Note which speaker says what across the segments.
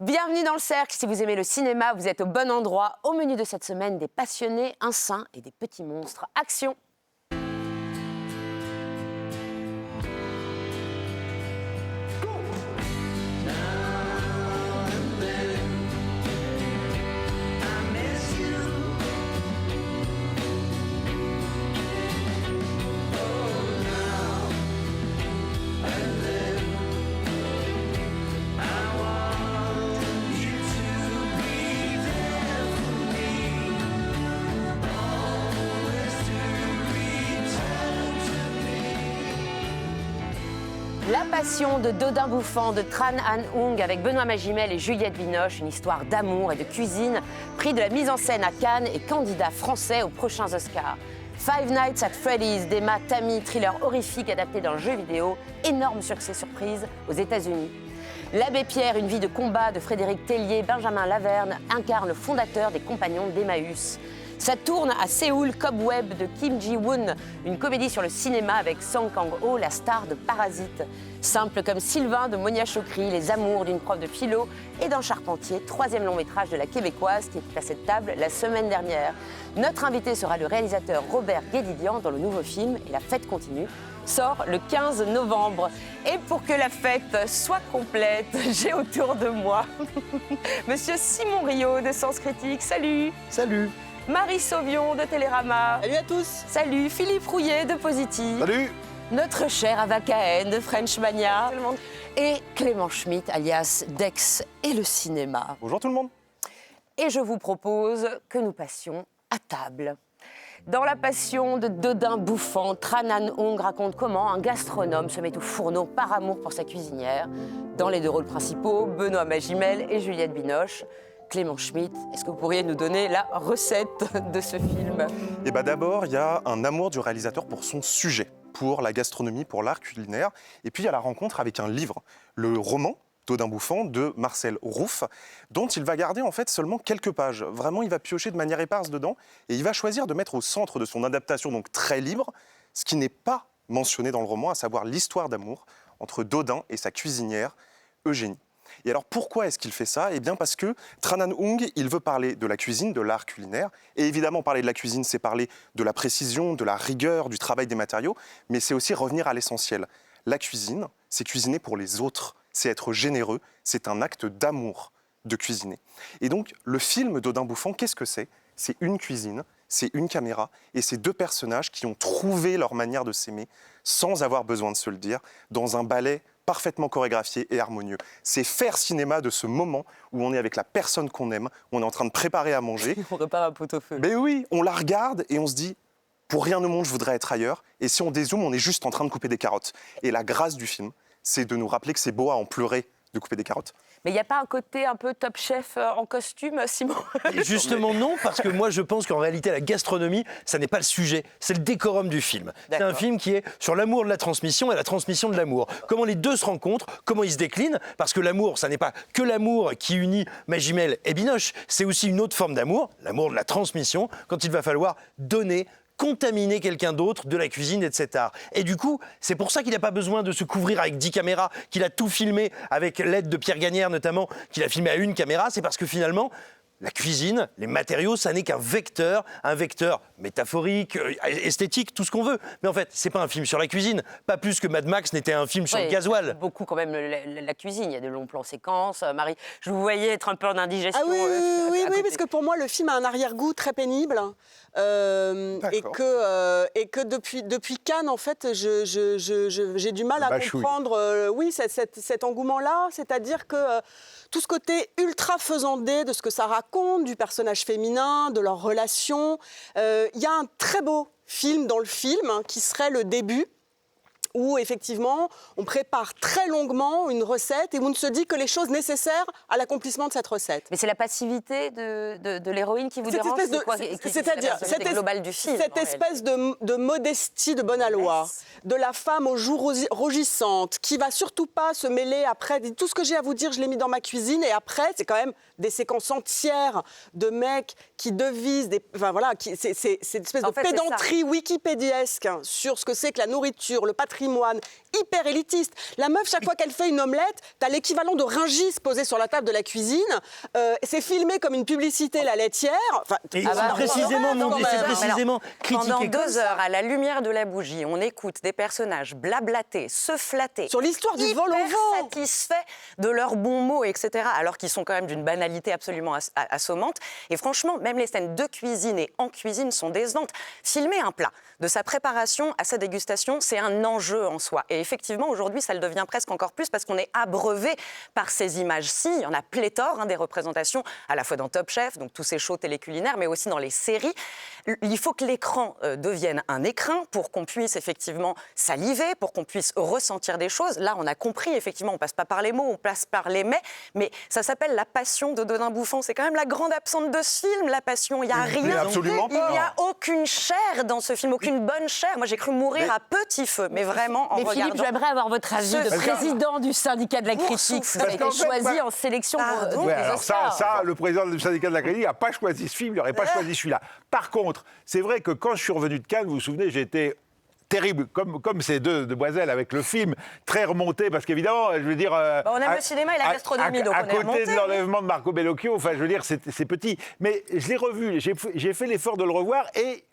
Speaker 1: Bienvenue dans le cercle. Si vous aimez le cinéma, vous êtes au bon endroit. Au menu de cette semaine, des passionnés, un saint et des petits monstres. Action! La Passion de Dodin Bouffant de Tran Anh Hung avec Benoît Magimel et Juliette Binoche, une histoire d'amour et de cuisine, prix de la mise en scène à Cannes et candidat français aux prochains Oscars. Five Nights at Freddy's d'Emma Tammy, thriller horrifique adapté d'un jeu vidéo, énorme succès surprise aux États-Unis. L'Abbé Pierre, une vie de combat de Frédéric Tellier, Benjamin Laverne incarne le fondateur des Compagnons d'Emmaüs. Ça tourne à Séoul, Cobweb de Kim Ji-woon, une comédie sur le cinéma avec Song Kang-ho, la star de Parasite. Simple comme Sylvain de Monia Chokri, les amours d'une prof de philo et d'un charpentier, troisième long métrage de la Québécoise qui était à cette table la semaine dernière. Notre invité sera le réalisateur Robert Guédidian dont le nouveau film Et la fête continue sort le 15 novembre. Et pour que la fête soit complète, j'ai autour de moi Monsieur Simon Rio de Sens Critique. Salut.
Speaker 2: Salut.
Speaker 1: Marie Sauvion de Télérama.
Speaker 3: Salut à tous.
Speaker 1: Salut. Philippe Rouillet de Positive.
Speaker 2: Salut.
Speaker 1: Notre cher Ava Cahen de French Mania. Et Clément Schmitt, alias Dex et le cinéma.
Speaker 2: Bonjour tout le monde.
Speaker 1: Et je vous propose que nous passions à table. Dans La Passion de Dodin Bouffant, Tran Anh Hung raconte comment un gastronome se met au fourneau par amour pour sa cuisinière. Dans les deux rôles principaux, Benoît Magimel et Juliette Binoche. Clément Schmitt, est-ce que vous pourriez nous donner la recette de ce film?
Speaker 2: Et d'abord, il y a un amour du réalisateur pour son sujet, pour la gastronomie, pour l'art culinaire. Et puis il y a la rencontre avec un livre, le roman Dodin Bouffant de Marcel Rouff, dont il va garder en fait seulement quelques pages. Vraiment, il va piocher de manière éparse dedans et il va choisir de mettre au centre de son adaptation, donc très libre, ce qui n'est pas mentionné dans le roman, à savoir l'histoire d'amour entre Dodin et sa cuisinière Eugénie. Et alors pourquoi est-ce qu'il fait ça? Eh bien parce que Tran Anh Hung, il veut parler de la cuisine, de l'art culinaire. Et évidemment, parler de la cuisine, c'est parler de la précision, de la rigueur, du travail des matériaux, mais c'est aussi revenir à l'essentiel. La cuisine, c'est cuisiner pour les autres, c'est être généreux, c'est un acte d'amour de cuisiner. Et donc, le film Dodin Bouffant, qu'est-ce que c'est? C'est une cuisine, c'est une caméra, et c'est deux personnages qui ont trouvé leur manière de s'aimer, sans avoir besoin de se le dire, dans un ballet parfaitement chorégraphié et harmonieux. C'est faire cinéma de ce moment où on est avec la personne qu'on aime, où on est en train de préparer à manger.
Speaker 1: On repart à pot-au-feu.
Speaker 2: Mais oui, on la regarde et on se dit, pour rien au monde, je voudrais être ailleurs. Et si on dézoome, on est juste en train de couper des carottes. Et la grâce du film, c'est de nous rappeler que c'est beau à en pleurer de couper des carottes.
Speaker 1: Mais il n'y a pas un côté un peu Top Chef en costume, Simon?
Speaker 3: Et justement non, parce que moi je pense qu'en réalité la gastronomie, ça n'est pas le sujet, c'est le décorum du film. C'est un film qui est sur l'amour de la transmission et la transmission de l'amour. Comment les deux se rencontrent, comment ils se déclinent, parce que l'amour, ça n'est pas que l'amour qui unit Magimel et Binoche, c'est aussi une autre forme d'amour, l'amour de la transmission, quand il va falloir donner, contaminer quelqu'un d'autre de la cuisine et de cet art. Et du coup, c'est pour ça qu'il n'a pas besoin de se couvrir avec 10 caméras, qu'il a tout filmé avec l'aide de Pierre Gagnère notamment, qu'il a filmé à une caméra, c'est parce que finalement, la cuisine, les matériaux, ça n'est qu'un vecteur, métaphorique, esthétique, tout ce qu'on veut. Mais en fait, c'est pas un film sur la cuisine, pas plus que Mad Max n'était un film sur le gasoil.
Speaker 1: Beaucoup quand même la cuisine, il y a de longs plans séquences. Marie, je vous voyais être un peu en indigestion.
Speaker 4: Ah oui, parce que pour moi, le film a un arrière-goût très pénible. Et que depuis Cannes, en fait, j'ai du mal à comprendre cet engouement-là. C'est-à-dire que tout ce côté ultra faisandé de ce que ça raconte, du personnage féminin, de leurs relations. Il y a un très beau film dans le film qui serait le début, où effectivement on prépare très longuement une recette et où on ne se dit que les choses nécessaires à l'accomplissement de cette recette.
Speaker 1: Mais c'est la passivité de l'héroïne qui vous dérange?
Speaker 4: C'est-à-dire cette
Speaker 1: globale du film,
Speaker 4: cette espèce de modestie de bonne aloi, de la femme aux joues rougissante, qui va surtout pas se mêler après. Tout ce que j'ai à vous dire, je l'ai mis dans ma cuisine, et après c'est quand même des séquences entières de mecs qui devisent c'est une espèce de pédanterie wikipédiesque sur ce que c'est que la nourriture, le patriarcat, patrimoine, hyper élitiste. La meuf, chaque fois qu'elle fait une omelette, t'as l'équivalent de Rungis posé sur la table de la cuisine. C'est filmé comme une publicité, la laitière. Enfin,
Speaker 3: c'est précisément critiqué.
Speaker 1: Pendant 2 heures, à la lumière de la bougie, on écoute des personnages blablater, se flatter.
Speaker 4: Sur l'histoire du vol au vent.
Speaker 1: Satisfaits de leurs bons mots, etc. Alors qu'ils sont quand même d'une banalité absolument assommante. Et franchement, même les scènes de cuisine et en cuisine sont décevantes. Filmer un plat, de sa préparation à sa dégustation, c'est un enjeu en soi. Et effectivement, aujourd'hui, ça le devient presque encore plus parce qu'on est abreuvé par ces images-ci. Il y en a pléthore, des représentations, à la fois dans Top Chef, donc tous ces shows téléculinaires, mais aussi dans les séries. Il faut que l'écran devienne un écrin pour qu'on puisse effectivement saliver, pour qu'on puisse ressentir des choses. Là, on a compris, effectivement, on passe pas par les mots, on passe par les mets, mais ça s'appelle la passion de Dodin Bouffant. C'est quand même la grande absente de ce film, la passion. Il n'y a rien.
Speaker 2: Absolument pas.
Speaker 1: Il n'y a aucune chair dans ce film, aucune bonne chair. Moi, j'ai cru mourir à petit feu, mais vraiment en regardant.
Speaker 5: Philippe, j'aimerais avoir votre avis de président du syndicat de la critique. Ça a été choisi en sélection pour
Speaker 6: Ouais,
Speaker 5: les
Speaker 6: alors
Speaker 5: Oscars.
Speaker 6: ça, le président du syndicat de la critique n'a pas choisi ce film, il n'aurait pas choisi celui-là. Par contre, c'est vrai que quand je suis revenu de Cannes, vous vous souvenez, j'étais terrible, comme ces deux demoiselles avec le film, très remonté, parce qu'évidemment, je veux dire...
Speaker 1: on aime le cinéma et la gastronomie, donc
Speaker 6: à
Speaker 1: on est
Speaker 6: côté
Speaker 1: remonté.
Speaker 6: de l'enlèvement de Marco Bellocchio, enfin, je veux dire, c'est petit. Mais je l'ai revu, j'ai fait l'effort de le revoir, et...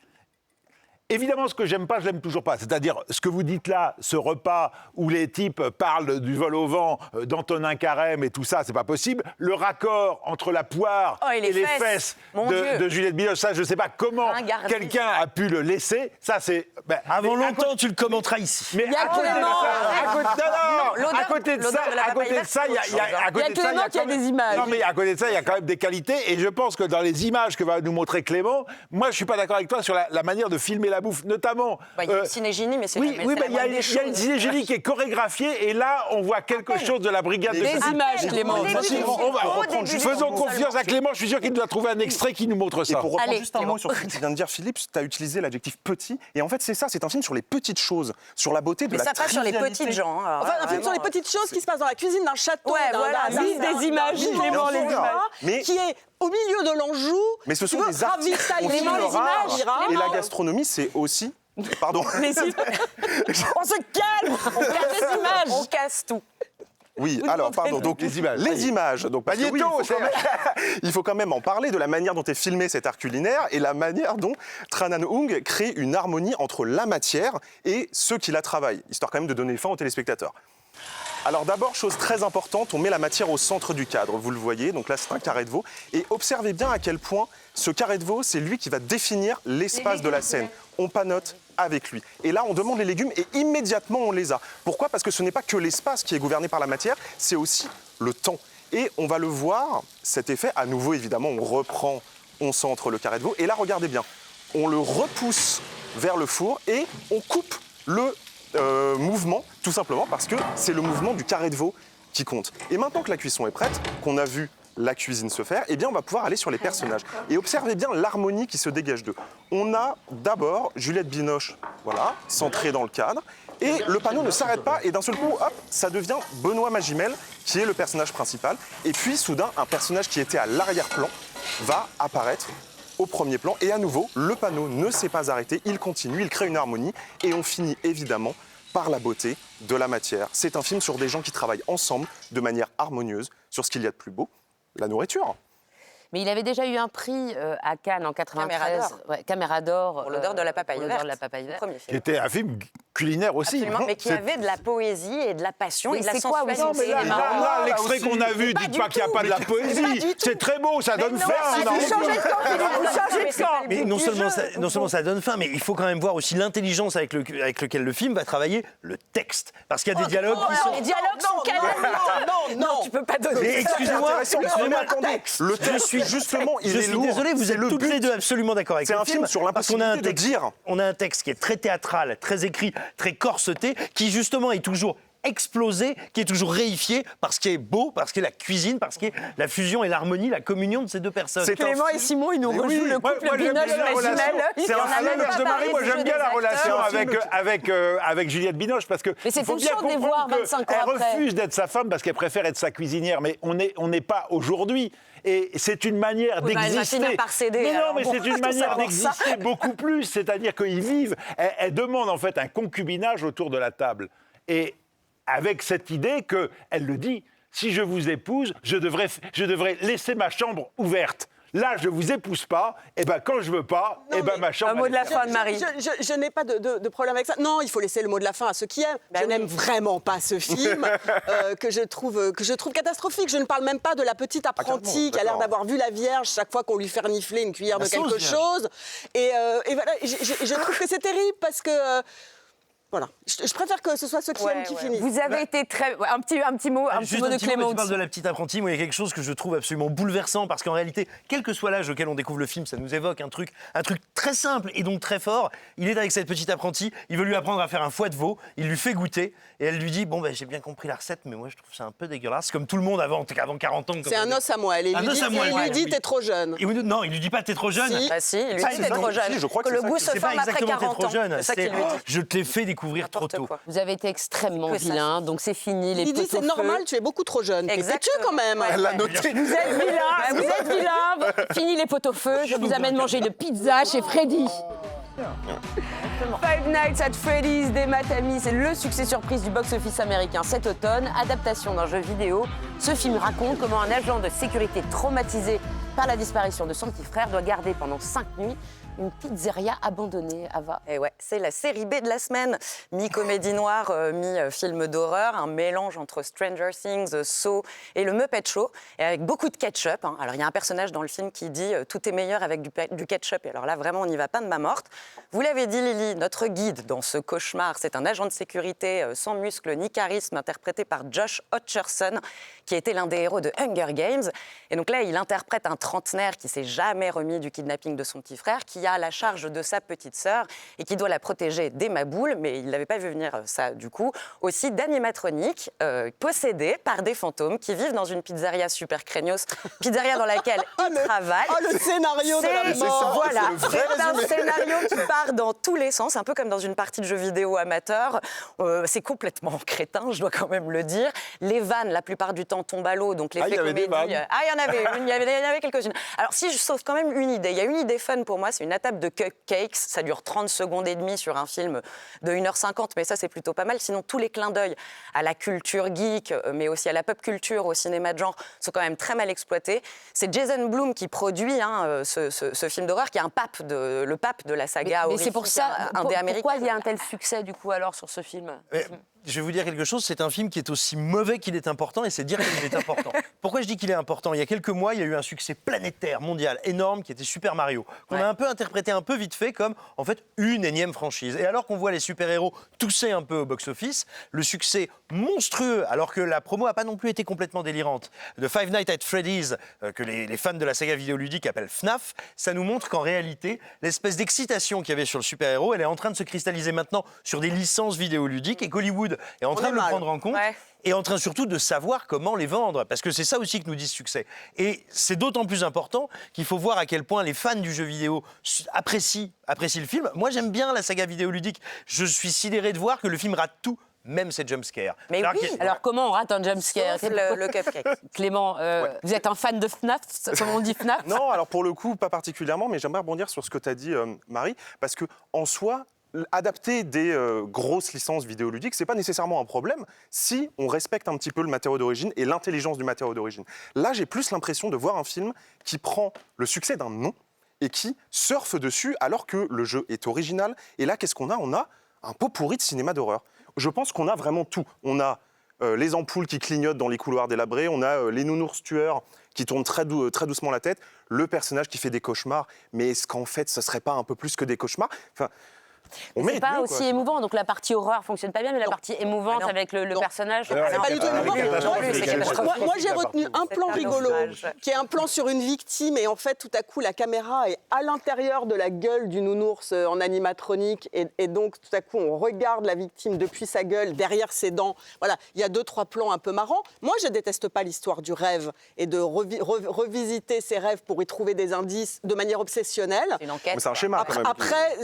Speaker 6: Évidemment, ce que j'aime pas, je l'aime toujours pas. C'est-à-dire, ce que vous dites là, ce repas où les types parlent du vol au vent, d'Antonin Carême et tout ça, c'est pas possible. Le raccord entre la poire et les fesses de Juliette Binoche, ça, je sais pas comment quelqu'un a pu le laisser. Ça, c'est...
Speaker 3: Avant longtemps, tu le commenteras ici.
Speaker 6: Mais à côté de ça, il y a
Speaker 5: des images.
Speaker 6: Non, mais à côté de ça, il y a quand même des qualités. Et je pense que dans les images que va nous montrer Clément, moi, je suis pas d'accord avec toi sur la manière de filmer la bouffe, notamment.
Speaker 1: Il y a une cinégénie, mais c'est
Speaker 6: il y a une cinégénie qui est chorégraphiée, et là, on voit quelque chose de la brigade de
Speaker 5: Des images, Clément.
Speaker 6: Faisons confiance à Clément, je suis sûr qu'il doit trouver un extrait qui nous montre ça.
Speaker 2: Et pour reprendre juste un mot sur ce que tu viens de dire, Philippe, tu as utilisé l'adjectif petit, et en fait, c'est ça, c'est un film sur les petites choses, sur la beauté de
Speaker 1: mais
Speaker 2: la
Speaker 1: ça passe sur les
Speaker 2: trivialité.
Speaker 1: petites gens.
Speaker 4: Enfin, un film sur les petites choses qui se passent dans la cuisine d'un château.
Speaker 5: Des images, Clément, les images.
Speaker 2: Mais
Speaker 4: qui est au milieu de l'Anjou.
Speaker 2: Mais ce sont des artistes aussi rares. Et la gastronomie, c'est aussi... Pardon.
Speaker 5: On se calme. On casse les images.
Speaker 1: On casse tout.
Speaker 2: Oui, alors, pardon, donc les images. Donc, parce que oui, il faut quand même en parler de la manière dont est filmé cet art culinaire et la manière dont Tran Anh Hung crée une harmonie entre la matière et ceux qui la travaillent, histoire quand même de donner fin aux téléspectateurs. Alors d'abord, chose très importante, on met la matière au centre du cadre, vous le voyez, donc là c'est un carré de veau, et observez bien à quel point ce carré de veau, c'est lui qui va définir l'espace de la scène. On panote avec lui. Et là, on demande les légumes et immédiatement on les a. Pourquoi ? Parce que ce n'est pas que l'espace qui est gouverné par la matière, c'est aussi le temps. Et on va le voir, cet effet, à nouveau évidemment, on reprend, on centre le carré de veau, et là regardez bien, on le repousse vers le four et on coupe le mouvement, tout simplement parce que c'est le mouvement du carré de veau qui compte. Et maintenant que la cuisson est prête, qu'on a vu la cuisine se faire, eh bien on va pouvoir aller sur les personnages. Et observez bien l'harmonie qui se dégage d'eux. On a d'abord Juliette Binoche, voilà, centrée dans le cadre, et le panneau ne s'arrête pas, et d'un seul coup, hop, ça devient Benoît Magimel, qui est le personnage principal. Et puis soudain, un personnage qui était à l'arrière-plan va apparaître au premier plan. Et à nouveau, le panneau ne s'est pas arrêté, il continue, il crée une harmonie, et on finit évidemment par la beauté de la matière. C'est un film sur des gens qui travaillent ensemble de manière harmonieuse sur ce qu'il y a de plus beau, la nourriture.
Speaker 1: Mais il avait déjà eu un prix à Cannes en 93. Caméra d'Or. Pour l'odeur de la papaye verte. Premier film.
Speaker 6: Qui était un film culinaire aussi.
Speaker 1: Absolument, mais qui avait de la poésie et de la passion et de la sensualité.
Speaker 6: Non, mais là, l'extrait qu'on a vu, dites pas qu'il n'y a pas de la poésie. C'est très beau, ça donne faim.
Speaker 3: Mais non seulement ça donne faim, mais il faut quand même voir aussi l'intelligence avec lequel le film va travailler le texte. Parce qu'il y a des dialogues qui sont...
Speaker 1: Les dialogues sont calmes. Non, tu peux pas donner.
Speaker 3: Excusez-moi,
Speaker 2: le texte, justement, il est lourd.
Speaker 3: Je suis désolé, vous êtes toutes les deux absolument d'accord avec
Speaker 2: le film. C'est un film sur l'impossibilité de dire.
Speaker 3: On a un texte qui est très théâtral, très écrit, très corseté, qui justement est toujours explosé, qui est toujours réifié par ce qui est beau, par ce qui est la cuisine, par ce qui est la fusion et l'harmonie, la communion de ces deux personnes.
Speaker 5: Clément et Simon, ils nous rejouent le couple Binoche-Magimel.
Speaker 6: C'est un mélange de mari. Moi, j'aime bien la relation avec Juliette Binoche parce que
Speaker 5: mais c'était chaud de les voir 25 ans après.
Speaker 6: Elle refuse d'être sa femme parce qu'elle préfère être sa cuisinière. Mais on n'est pas aujourd'hui. Et c'est une manière d'exister. Mais non, mais c'est une manière d'exister beaucoup plus. C'est-à-dire qu'ils vivent. Elle demande en fait un concubinage autour de la table. Et avec cette idée qu'elle le dit, si je vous épouse, je devrais laisser ma chambre ouverte. Là, je ne vous épouse pas, et ben quand je veux pas, et ben ma chambre...
Speaker 5: Un mot de la fin de Marie.
Speaker 4: Je n'ai pas de problème avec ça. Non, il faut laisser le mot de la fin à ceux qui aiment. Je n'aime vraiment pas ce film, que je trouve catastrophique. Je ne parle même pas de la petite apprentie qui a l'air d'avoir vu la Vierge chaque fois qu'on lui fait renifler une cuillère de quelque chose. Et voilà, je trouve que c'est terrible parce que... Voilà. Je préfère que ce soit ceux qui aiment qui finissent.
Speaker 5: Vous avez été très... Un petit mot de Clément.
Speaker 3: Tu parles de la petite apprentie, moi il y a quelque chose que je trouve absolument bouleversant parce qu'en réalité, quel que soit l'âge auquel on découvre le film, ça nous évoque un truc très simple et donc très fort. Il est avec cette petite apprentie, il veut lui apprendre à faire un foie de veau, il lui fait goûter et elle lui dit bon ben j'ai bien compris la recette mais moi je trouve ça un peu dégueulasse comme tout le monde avant 40 ans.
Speaker 4: C'est un os à moelle. Il lui dit t'es trop jeune.
Speaker 3: Non, il lui dit pas t'es trop jeune.
Speaker 5: Si, il lui dit t'es trop jeune.
Speaker 2: Je crois que
Speaker 5: le goût se forme après 40 ans.
Speaker 3: C'est ça qu'il lui dit. Je te l'ai fait découvrir trop tôt.
Speaker 5: Vous avez été extrêmement vilain, donc c'est fini.
Speaker 4: Il dit c'est normal, tu es beaucoup trop jeune. Têtu quand même.
Speaker 2: Elle l'a noté.
Speaker 5: Vous êtes vilain. Fini les pot-au-feu. Je vous amène manger une pizza chez Freddy. Five Nights at Freddy's des Matami, c'est le succès surprise du box-office américain cet automne. Adaptation d'un jeu vidéo, ce film raconte comment un agent de sécurité traumatisé par la disparition de son petit frère doit garder pendant 5 nuits une pizzeria abandonnée. Ava.
Speaker 7: Et ouais, c'est la série B de la semaine, mi-comédie noire, mi-film d'horreur, un mélange entre Stranger Things, Saw et le Muppet Show, et avec beaucoup de ketchup. Alors il y a un personnage dans le film qui dit tout est meilleur avec du ketchup. Et alors là vraiment on n'y va pas de main morte. Vous l'avez dit Lily, notre guide dans ce cauchemar, c'est un agent de sécurité sans muscles ni charisme, interprété par Josh Hutcherson, qui a été l'un des héros de Hunger Games. Et donc là il interprète un trentenaire qui s'est jamais remis du kidnapping de son petit frère, qui a la charge de sa petite sœur et qui doit la protéger des maboules, mais il n'avait pas vu venir ça du coup, aussi d'animatroniques possédés par des fantômes qui vivent dans une pizzeria super craignos, pizzeria dans laquelle il travaille.
Speaker 4: Oh, le scénario de la mort.
Speaker 7: Voilà, c'est un scénario qui part dans tous les sens, un peu comme dans une partie de jeux vidéo amateur. C'est complètement crétin, je dois quand même le dire. Les vannes, la plupart du temps, tombent à l'eau, donc l'effet comédie... il y en avait une, il y avait quelques-unes. Alors si je sauve quand même une idée, il y a une idée fun pour moi, c'est une table de cupcakes, ça dure 30 secondes et demie sur un film de 1h50, mais ça c'est plutôt pas mal. Sinon tous les clins d'œil à la culture geek, mais aussi à la pop culture, au cinéma de genre, sont quand même très mal exploités. C'est Jason Blum qui produit ce film d'horreur, qui est le pape de la saga horrifique.
Speaker 5: Mais c'est pour ça,
Speaker 7: américaine.
Speaker 5: Pourquoi il y a un tel succès du coup alors sur ce film?
Speaker 3: Je vais vous dire quelque chose, c'est un film qui est aussi mauvais qu'il est important, et c'est dire qu'il est important. Pourquoi je dis qu'il est important? Il y a quelques mois, il y a eu un succès planétaire, mondial, énorme, qui était Super Mario, qu'on a un peu interprété un peu vite fait comme, en fait, une énième franchise. Et alors qu'on voit les super-héros tousser un peu au box-office, le succès monstrueux, alors que la promo n'a pas non plus été complètement délirante, de Five Nights at Freddy's, que les fans de la saga vidéoludique appellent FNAF, ça nous montre qu'en réalité, l'espèce d'excitation qu'il y avait sur le super-héros, elle est en train de se cristalliser maintenant sur des licences vidéoludiques, et qu'Hollywood est en train de le prendre en compte, et en train surtout de savoir comment les vendre, parce que c'est ça aussi que nous dit ce succès. Et c'est d'autant plus important qu'il faut voir à quel point les fans du jeu vidéo apprécient le film. Moi j'aime bien la saga vidéoludique, je suis sidéré de voir que le film rate tout, même ses jumpscares.
Speaker 5: Mais alors comment on rate un jumpscare?
Speaker 7: Le cupcake.
Speaker 5: Clément, vous êtes un fan de FNAF, comme on dit FNAF?
Speaker 2: Non, alors pour le coup, pas particulièrement, mais j'aimerais rebondir sur ce que tu as dit, Marie, parce qu'en soi, adapter des grosses licences vidéoludiques, c'est pas nécessairement un problème si on respecte un petit peu le matériau d'origine et l'intelligence du matériau d'origine. Là, j'ai plus l'impression de voir un film qui prend le succès d'un nom et qui surfe dessus alors que le jeu est original. Et là, qu'est-ce qu'on a? On a un pot pourri de cinéma d'horreur. Je pense qu'on a vraiment tout. On a les ampoules qui clignotent dans les couloirs délabrés, on a les nounours tueurs qui tournent très doucement la tête, le personnage qui fait des cauchemars. Mais est-ce qu'en fait, ce serait pas un peu plus que des cauchemars? Enfin,
Speaker 1: C'est pas aussi émouvant, donc la partie horreur fonctionne pas bien, mais la partie émouvante avec le personnage...
Speaker 4: C'est pas du tout émouvant. Moi, j'ai retenu un plan rigolo, qui est un plan sur une victime, et en fait, tout à coup, la caméra est à l'intérieur de la gueule du nounours en animatronique, et donc, tout à coup, on regarde la victime depuis sa gueule, derrière ses dents. Voilà, il y a 2-3 plans un peu marrants. Moi, je déteste pas l'histoire du rêve, et de revisiter ses rêves pour y trouver des indices de manière obsessionnelle.
Speaker 1: C'est une enquête.
Speaker 2: Mais c'est un schéma, quand même.
Speaker 4: Après,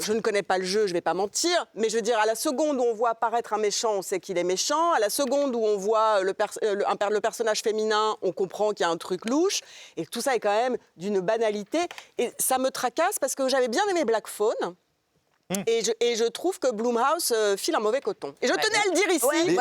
Speaker 4: je ne connais pas le jeu, je vais pas mentir, mais je veux dire, à la seconde où on voit apparaître un méchant, on sait qu'il est méchant. À la seconde où on voit le personnage féminin, on comprend qu'il y a un truc louche. Et tout ça est quand même d'une banalité. Et ça me tracasse parce que j'avais bien aimé Black Phone. Et je trouve que Blumhouse file un mauvais coton. Et je tenais à le dire ici.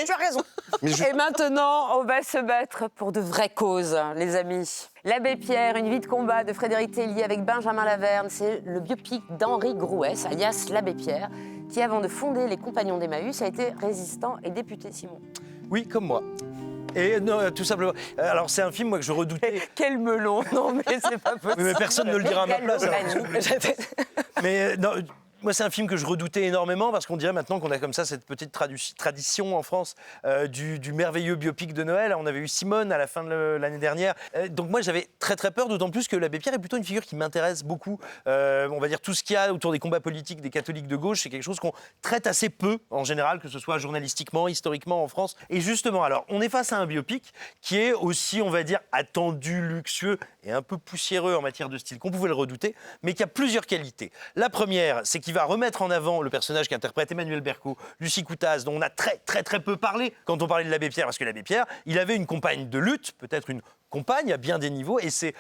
Speaker 7: Tu as raison.
Speaker 1: Et maintenant, on va se battre pour de vraies causes, les amis. L'Abbé Pierre, une vie de combat de Frédéric Tellier avec Benjamin Laverne. C'est le biopic d'Henri Grouès, alias l'Abbé Pierre, qui, avant de fonder les Compagnons d'Emmaüs, a été résistant et député, Simon.
Speaker 3: Oui, comme moi. Et non, tout simplement. Alors, c'est un film, moi, que je redoutais.
Speaker 1: Quel melon! Non, mais c'est pas possible.
Speaker 3: Oui, mais personne ne le dira à ma place. Mais non, moi, c'est un film que je redoutais énormément parce qu'on dirait maintenant qu'on a comme ça cette petite tradition en France du merveilleux biopic de Noël. On avait eu Simone à la fin de l'année dernière. Donc moi, j'avais très très peur, d'autant plus que l'Abbé Pierre est plutôt une figure qui m'intéresse beaucoup. On va dire tout ce qu'il y a autour des combats politiques des catholiques de gauche, c'est quelque chose qu'on traite assez peu en général, que ce soit journalistiquement, historiquement en France. Et justement, alors, on est face à un biopic qui est aussi, on va dire, attendu, luxueux et un peu poussiéreux en matière de style, qu'on pouvait le redouter, mais qui a plusieurs qualités. La première, c'est qu'il va remettre en avant le personnage qu'interprète Emmanuel Berco, Lucie Coutaz, dont on a très peu parlé quand on parlait de l'Abbé Pierre, parce que l'Abbé Pierre, il avait une compagne de lutte, peut-être une compagne à bien des niveaux, et c'est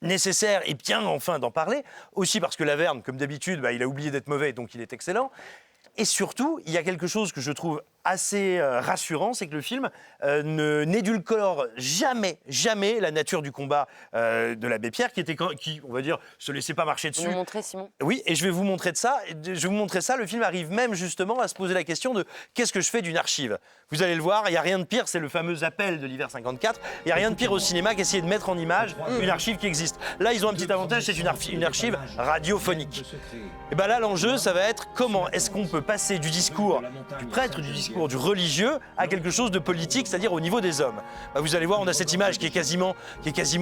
Speaker 3: nécessaire et bien enfin d'en parler, aussi parce que Laverne, comme d'habitude, il a oublié d'être mauvais, donc il est excellent. Et surtout, il y a quelque chose que je trouve assez rassurant, c'est que le film n'édulcore jamais la nature du combat de l'Abbé Pierre, qui, on va dire, se laissait pas marcher dessus.
Speaker 1: Vous nous montrez, Simon ?
Speaker 3: Oui, et je vais vous montrer ça. Le film arrive même justement à se poser la question de qu'est-ce que je fais d'une archive. Vous allez le voir, il n'y a rien de pire, c'est le fameux appel de l'hiver 54. Il n'y a rien de pire au cinéma qu'essayer de mettre en image une archive qui existe. Là, ils ont un petit avantage, c'est une archive radiophonique. Et bien là, l'enjeu, ça va être comment est-ce qu'on peut passer du discours du prêtre, du discours du religieux à quelque chose de politique, c'est-à-dire au niveau des hommes. Vous allez voir, on a cette image qui est quasiment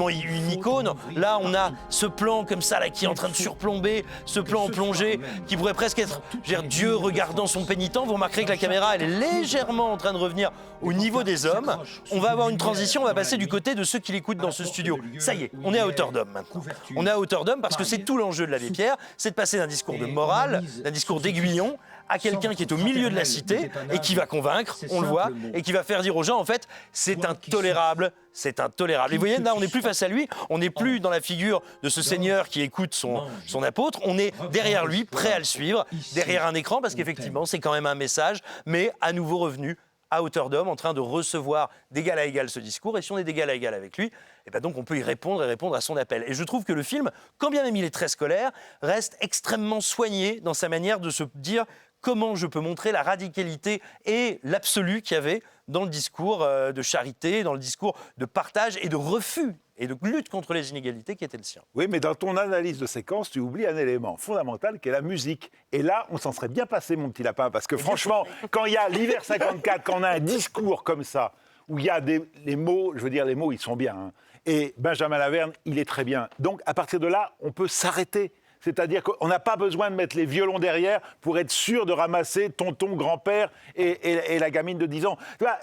Speaker 3: une icône. Là, on a ce plan comme ça là, qui est en train de surplomber, ce plan en plongée qui pourrait presque être Dieu regardant son pénitent. Vous remarquerez que la caméra, elle est légèrement en train de revenir au niveau des hommes. On va avoir une transition, on va passer du côté de ceux qui l'écoutent dans ce studio. Ça y est, on est à hauteur d'homme maintenant. On est à hauteur d'homme parce que c'est tout l'enjeu de l'Abbé Pierre, c'est de passer d'un discours de morale, d'un discours d'aiguillon, à quelqu'un qui est au milieu de la cité et qui va convaincre, on le voit, et qui va faire dire aux gens, en fait, c'est intolérable. Et vous voyez, là, on n'est plus face à lui, on n'est plus dans la figure de ce seigneur qui écoute son apôtre, on est derrière lui, prêt à le suivre, derrière un écran, parce qu'effectivement, c'est quand même un message, mais à nouveau revenu à hauteur d'homme, en train de recevoir d'égal à égal ce discours, et si on est d'égal à égal avec lui, et ben donc on peut y répondre et répondre à son appel. Et je trouve que le film, quand bien même il est très scolaire, reste extrêmement soigné dans sa manière de se dire comment je peux montrer la radicalité et l'absolu qu'il y avait dans le discours de charité, dans le discours de partage et de refus et de lutte contre les inégalités qui était le sien.
Speaker 6: Oui, mais dans ton analyse de séquence, tu oublies un élément fondamental qui est la musique. Et là, on s'en serait bien passé, mon petit lapin, parce que franchement, quand il y a l'hiver 54, quand on a un discours comme ça, où il y a les mots, je veux dire, les mots, ils sont bien, hein, et Benjamin Laverne, il est très bien. Donc, à partir de là, on peut s'arrêter. C'est-à-dire qu'on n'a pas besoin de mettre les violons derrière pour être sûr de ramasser tonton, grand-père et la gamine de 10 ans. Tu vois,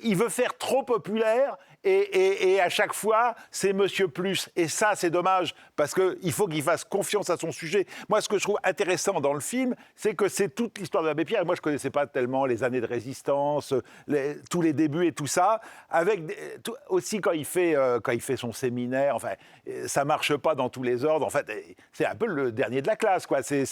Speaker 6: il veut faire trop populaire et à chaque fois, c'est Monsieur Plus. Et ça, c'est dommage parce qu'il faut qu'il fasse confiance à son sujet. Moi, ce que je trouve intéressant dans le film, c'est que c'est toute l'histoire de l'Abbé Pierre. Moi, je ne connaissais pas tellement les années de résistance, tous les débuts et tout ça. Aussi, quand il fait son séminaire, enfin, ça ne marche pas dans tous les ordres. En fait, c'est un peu le dernier de la classe, quoi. C'est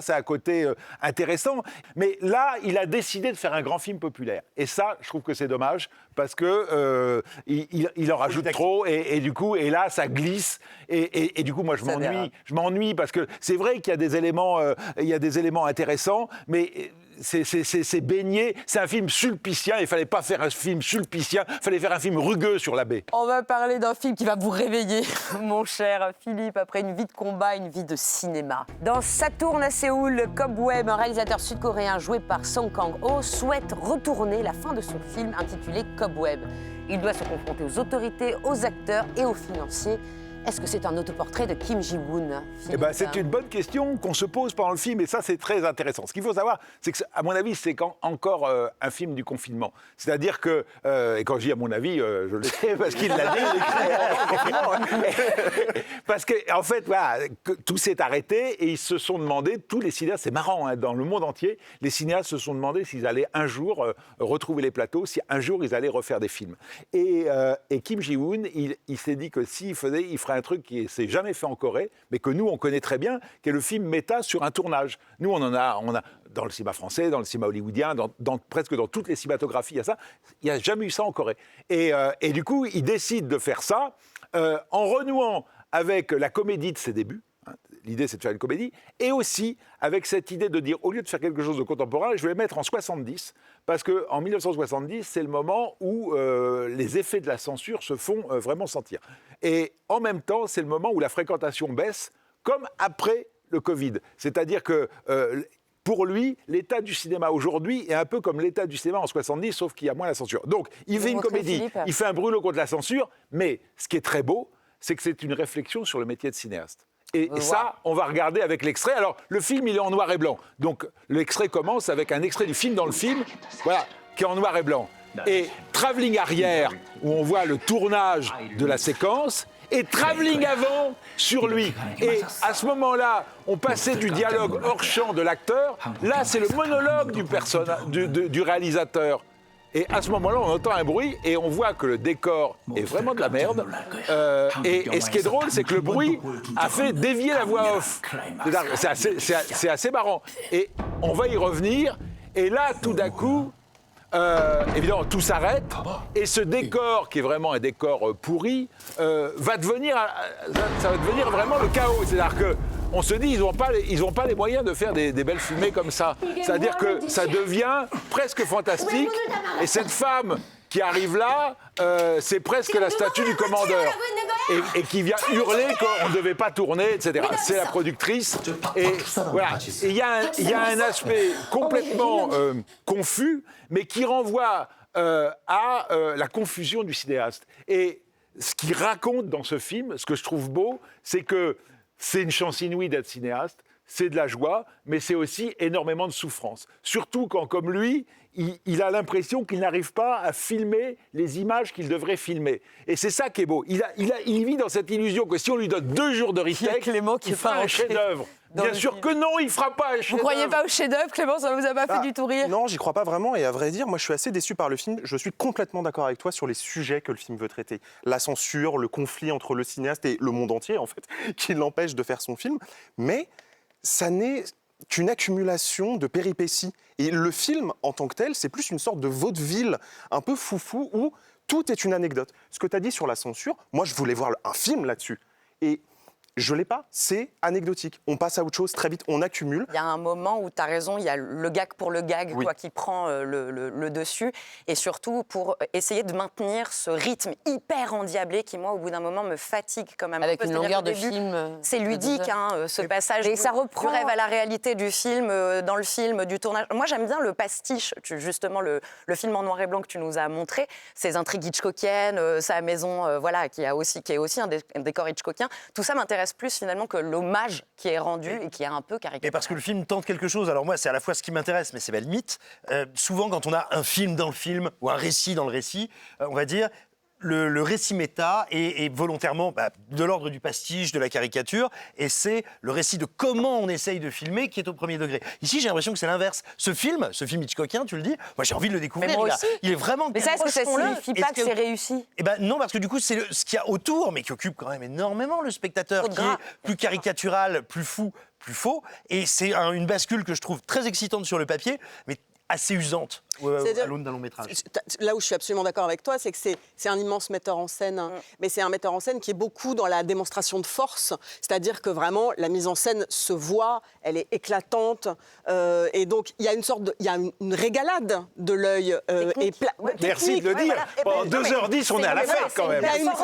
Speaker 6: un côté intéressant. Mais là, il a décidé de faire un grand film populaire. Et ça, je trouve que c'est dommage parce que il en rajoute trop et du coup, et là, ça glisse. Et du coup, moi, je m'ennuie parce que c'est vrai qu'il y a des éléments intéressants, mais c'est baigné, c'est un film sulpicien, il fallait pas faire un film sulpicien, il fallait faire un film rugueux sur la baie.
Speaker 5: On va parler d'un film qui va vous réveiller, mon cher Philippe, après une vie de combat, une vie de cinéma. Dans Saturne à Séoul, Cobweb, un réalisateur sud-coréen joué par Song Kang-ho, souhaite retourner la fin de son film intitulé Cobweb. Il doit se confronter aux autorités, aux acteurs et aux financiers. Est-ce que c'est un autoportrait de Kim Ji-woon?
Speaker 6: C'est une bonne question qu'on se pose pendant le film, et ça, c'est très intéressant. Ce qu'il faut savoir, c'est que, à mon avis, c'est encore un film du confinement. C'est-à-dire que, et quand je dis à mon avis, je le sais parce qu'il l'a dit, parce qu'en fait, voilà, tout s'est arrêté et ils se sont demandé, tous les cinéastes, c'est marrant, hein, dans le monde entier, les cinéastes se sont demandé s'ils allaient un jour retrouver les plateaux, si un jour ils allaient refaire des films. Et Kim Ji-woon, il s'est dit que s'il faisait, il ferait un truc qui ne s'est jamais fait en Corée, mais que nous, on connaît très bien, qui est le film méta sur un tournage. Nous, on a dans le cinéma français, dans le cinéma hollywoodien, presque dans toutes les cinématographies, il n'y a jamais eu ça en Corée. Et du coup, il décide de faire ça en renouant avec la comédie de ses débuts. L'idée, c'est de faire une comédie, et aussi avec cette idée de dire, au lieu de faire quelque chose de contemporain, je vais le mettre en 70, parce qu'en 1970, c'est le moment où les effets de la censure se font vraiment sentir. Et en même temps, c'est le moment où la fréquentation baisse, comme après le Covid. C'est-à-dire que pour lui, l'état du cinéma aujourd'hui est un peu comme l'état du cinéma en 70, sauf qu'il y a moins la censure. Donc, il fait une comédie, il fait un brûlot contre la censure, mais ce qui est très beau, c'est que c'est une réflexion sur le métier de cinéaste. Et ça, on va regarder avec l'extrait. Alors, le film, il est en noir et blanc. Donc, l'extrait commence avec un extrait du film dans le film, voilà, qui est en noir et blanc. Et travelling arrière, où on voit le tournage de la séquence, et travelling avant sur lui. Et à ce moment-là, on passait du dialogue hors champ de l'acteur. Là, c'est le monologue du réalisateur. Et à ce moment-là, on entend un bruit et on voit que le décor est vraiment de la merde. Et ce qui est drôle, c'est que le bruit a fait dévier la voix off. C'est assez marrant. Et on va y revenir. Et là, tout d'un coup, évidemment, tout s'arrête. Et ce décor, qui est vraiment un décor pourri, va devenir vraiment le chaos. C'est-à-dire que on se dit, ils n'ont pas les moyens de faire des belles fumées comme ça. C'est-à-dire que ça devient presque fantastique. Et cette femme qui arrive là, c'est presque la statue du commandeur. Et qui vient hurler qu'on ne devait pas tourner, etc. C'est la productrice. Et voilà. Il y a un aspect complètement confus, mais qui renvoie à la confusion du cinéaste. Et ce qu'il raconte dans ce film, ce que je trouve beau, c'est que c'est une chance inouïe d'être cinéaste, c'est de la joie, mais c'est aussi énormément de souffrance. Surtout quand, comme lui, il a l'impression qu'il n'arrive pas à filmer les images qu'il devrait filmer. Et c'est ça qui est beau. Il vit dans cette illusion que si on lui donne 2 jours de retake, il fera un chef-d'œuvre. Bien sûr que non, il ne fera pas un chef-d'œuvre.
Speaker 5: Vous ne croyez pas au chef-d'œuvre, Clément? Ça ne vous a pas fait du tout rire?
Speaker 2: Non, j'y crois pas vraiment. Et à vrai dire, moi, je suis assez déçu par le film. Je suis complètement d'accord avec toi sur les sujets que le film veut traiter. La censure, le conflit entre le cinéaste et le monde entier, en fait, qui l'empêche de faire son film. Mais ça n'est qu'une accumulation de péripéties. Et le film, en tant que tel, c'est plus une sorte de vaudeville un peu foufou où tout est une anecdote. Ce que tu as dit sur la censure, moi, je voulais voir un film là-dessus. Et je ne l'ai pas, c'est anecdotique. On passe à autre chose très vite, on accumule.
Speaker 7: Il y a un moment où tu as raison, il y a le gag pour le gag qui prend le dessus. Et surtout pour essayer de maintenir ce rythme hyper endiablé qui, moi, au bout d'un moment, me fatigue quand même.
Speaker 5: Avec une longueur de film.
Speaker 7: C'est ludique, ce passage du rêve à la réalité du film, dans le film, du tournage. Moi, j'aime bien le pastiche, justement, le film en noir et blanc que tu nous as montré, ces intrigues hitchcockiennes, sa maison, qui est aussi un décor hitchcockien. Tout ça m'intéresse plus finalement que l'hommage qui est rendu et qui est un peu caricatural.
Speaker 3: Et parce que le film tente quelque chose. Alors moi, c'est à la fois ce qui m'intéresse, mais c'est ma limite. Souvent, quand on a un film dans le film ou un récit dans le récit, on va dire... Le récit méta est volontairement de l'ordre du pastiche, de la caricature, et c'est le récit de comment on essaye de filmer qui est au premier degré. Ici, j'ai l'impression que c'est l'inverse. Ce film hitchcockien, tu le dis, moi j'ai envie de le découvrir.
Speaker 5: Mais moi aussi.
Speaker 3: Il est vraiment...
Speaker 5: Mais ça, est-ce que ça signifie pas que c'est réussi?
Speaker 3: Eh ben non, parce que du coup, c'est ce qu'il y a autour, mais qui occupe quand même énormément le spectateur, qui est plus caricatural, plus fou, plus faux. Et c'est une bascule que je trouve très excitante sur le papier, mais assez usante à l'aune d'un long métrage.
Speaker 4: Là où je suis absolument d'accord avec toi, c'est que c'est un immense metteur en scène, mais c'est un metteur en scène qui est beaucoup dans la démonstration de force, c'est-à-dire que vraiment la mise en scène se voit, elle est éclatante, et donc il y a une régalade de l'œil.
Speaker 6: Merci de le dire. Pendant 2h10, on est à la fête quand même.
Speaker 4: Mais vraiment,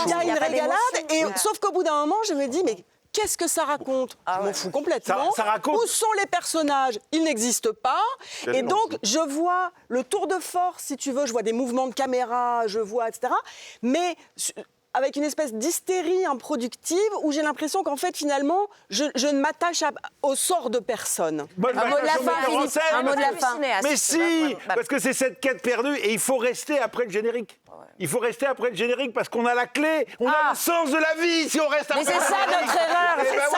Speaker 4: il y a une régalade, et sauf qu'au bout d'un moment, je me dis, mais qu'est-ce que ça raconte ? Je m'en fous complètement.
Speaker 6: Ça raconte...
Speaker 4: Où sont les personnages ? Ils n'existent pas. Et donc, je vois le tour de force, si tu veux, je vois des mouvements de caméra, je vois, etc. Mais avec une espèce d'hystérie improductive où j'ai l'impression qu'en fait, finalement, je ne m'attache au sort de personne.
Speaker 1: Un mot de la fin, Philippe. Un mot de la fin.
Speaker 6: Mais si, parce que c'est cette quête perdue et il faut rester après le générique. Il faut rester après le générique parce qu'on a la clé, on a le sens de la vie si on reste après.
Speaker 1: Mais c'est ça notre erreur,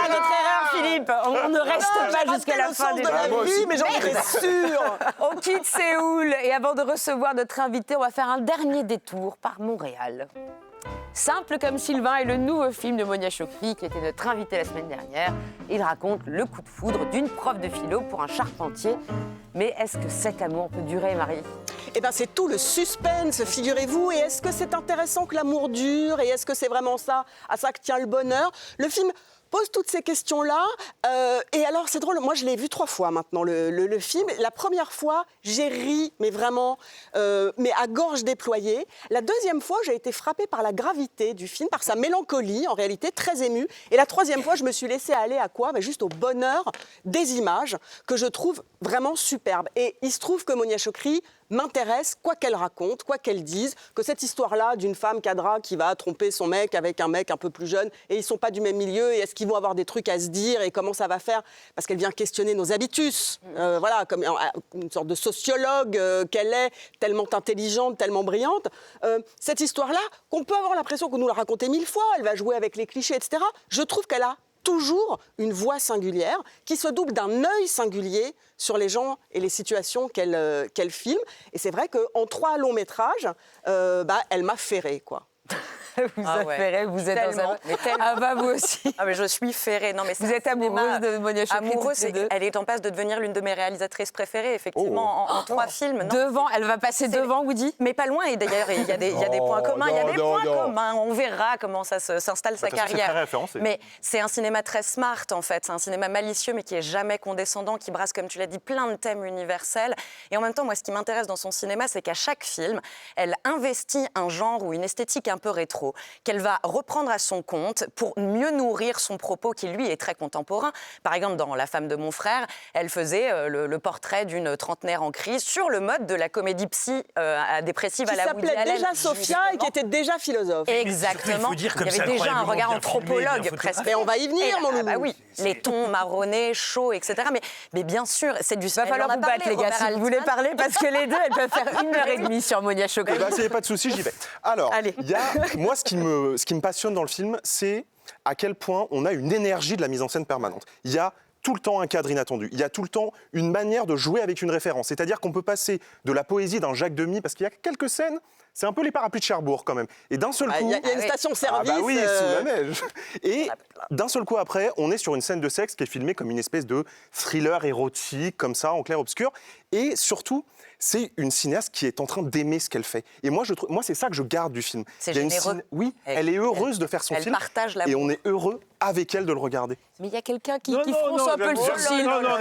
Speaker 1: notre erreur, Philippe. On ne reste pas jusqu'à la fin
Speaker 4: de la vie, mais j'en étais sûre.
Speaker 1: On quitte Séoul et avant de recevoir notre invité, on va faire un dernier détour par Montréal. Simple comme Sylvain est le nouveau film de Monia Chokri qui était notre invité la semaine dernière. Il raconte le coup de foudre d'une prof de philo pour un charpentier. Mais est-ce que cet amour peut durer, Marie ?
Speaker 4: Eh bien, c'est tout le suspense, figurez-vous. Et est-ce que c'est intéressant que l'amour dure ? Et est-ce que c'est vraiment ça, à ça que tient le bonheur ? Le film pose toutes ces questions-là. Et alors, c'est drôle, moi, je l'ai vu 3 fois maintenant, le film. La première fois, j'ai ri, mais vraiment, mais à gorge déployée. La deuxième fois, j'ai été frappée par la gravité du film, par sa mélancolie, en réalité, très émue. Et la troisième fois, je me suis laissée aller à quoi ? Juste au bonheur des images, que je trouve vraiment superbes. Et il se trouve que Monia Chokri m'intéresse, quoi qu'elle raconte, quoi qu'elle dise, que cette histoire-là d'une femme cadra qui va tromper son mec avec un mec un peu plus jeune, et ils ne sont pas du même milieu, et est-ce qu'ils vont avoir des trucs à se dire, et comment ça va faire ? Parce qu'elle vient questionner nos habitus, voilà, comme une sorte de sociologue qu'elle est, tellement intelligente, tellement brillante. Cette histoire-là, qu'on peut avoir l'impression qu'on nous l'a racontée 1000 fois, elle va jouer avec les clichés, etc., je trouve qu'elle a toujours une voix singulière qui se double d'un œil singulier sur les gens et les situations qu'elle filme. Et c'est vrai qu'en 3 longs métrages, elle m'a ferrée, quoi.
Speaker 1: Vous affairez, vous êtes tellement. Ah bah vous aussi.
Speaker 7: Ah mais je suis ferrée. Non mais
Speaker 1: vous êtes amoureuse de Monia Chokri.
Speaker 7: Amoureuse, elle est en passe de devenir l'une de mes réalisatrices préférées, effectivement, en 3 films. Non,
Speaker 1: devant, elle va passer devant Woody.
Speaker 7: Mais pas loin. Et d'ailleurs, il y a des points communs. Il y a des points communs. On verra comment ça s'installe sa carrière. Mais c'est un cinéma très smart en fait. C'est un cinéma malicieux mais qui est jamais condescendant, qui brasse, comme tu l'as dit, plein de thèmes universels. Et en même temps, moi, ce qui m'intéresse dans son cinéma, c'est qu'à chaque film, elle investit un genre ou une esthétique un peu rétro, qu'elle va reprendre à son compte pour mieux nourrir son propos qui, lui, est très contemporain. Par exemple, dans La femme de mon frère, elle faisait le portrait d'une trentenaire en crise sur le mode de la comédie psy dépressive à la Woody Allen.
Speaker 4: Qui s'appelait déjà Sophia et qui était déjà philosophe.
Speaker 7: Exactement. Il y avait déjà un regard anthropologue presque.
Speaker 4: Mais on va y venir, mon loulou.
Speaker 7: Bah oui, les tons marronnés, chauds, etc. Mais bien sûr, c'est du...
Speaker 1: Il va falloir vous battre, les gars, si vous voulez parler, parce que les deux, elles peuvent faire 1h30 sur Monia Chokri.
Speaker 2: Eh ben, s'il n'y a pas de souci, j'y vais. Alors, moi, ce qui me passionne dans le film, c'est à quel point on a une énergie de la mise en scène permanente. Il y a tout le temps un cadre inattendu. Il y a tout le temps une manière de jouer avec une référence. C'est-à-dire qu'on peut passer de la poésie d'un Jacques Demy, parce qu'il y a quelques scènes, c'est un peu les parapluies de Cherbourg quand même. Et d'un seul coup...
Speaker 4: Il y a une station-service...
Speaker 2: Ah bah oui, sous la neige. Et d'un seul coup après, on est sur une scène de sexe qui est filmée comme une espèce de thriller érotique, comme ça, en clair-obscur. Et surtout, c'est une cinéaste qui est en train d'aimer ce qu'elle fait. Et moi, c'est ça que je garde du film.
Speaker 7: C'est généreux.
Speaker 2: Oui, elle est heureuse de faire son film.
Speaker 7: Elle partage l'amour.
Speaker 2: Et on est heureux avec elle de le regarder.
Speaker 1: Mais il y a quelqu'un qui fronce un peu le sourcil. Non, là,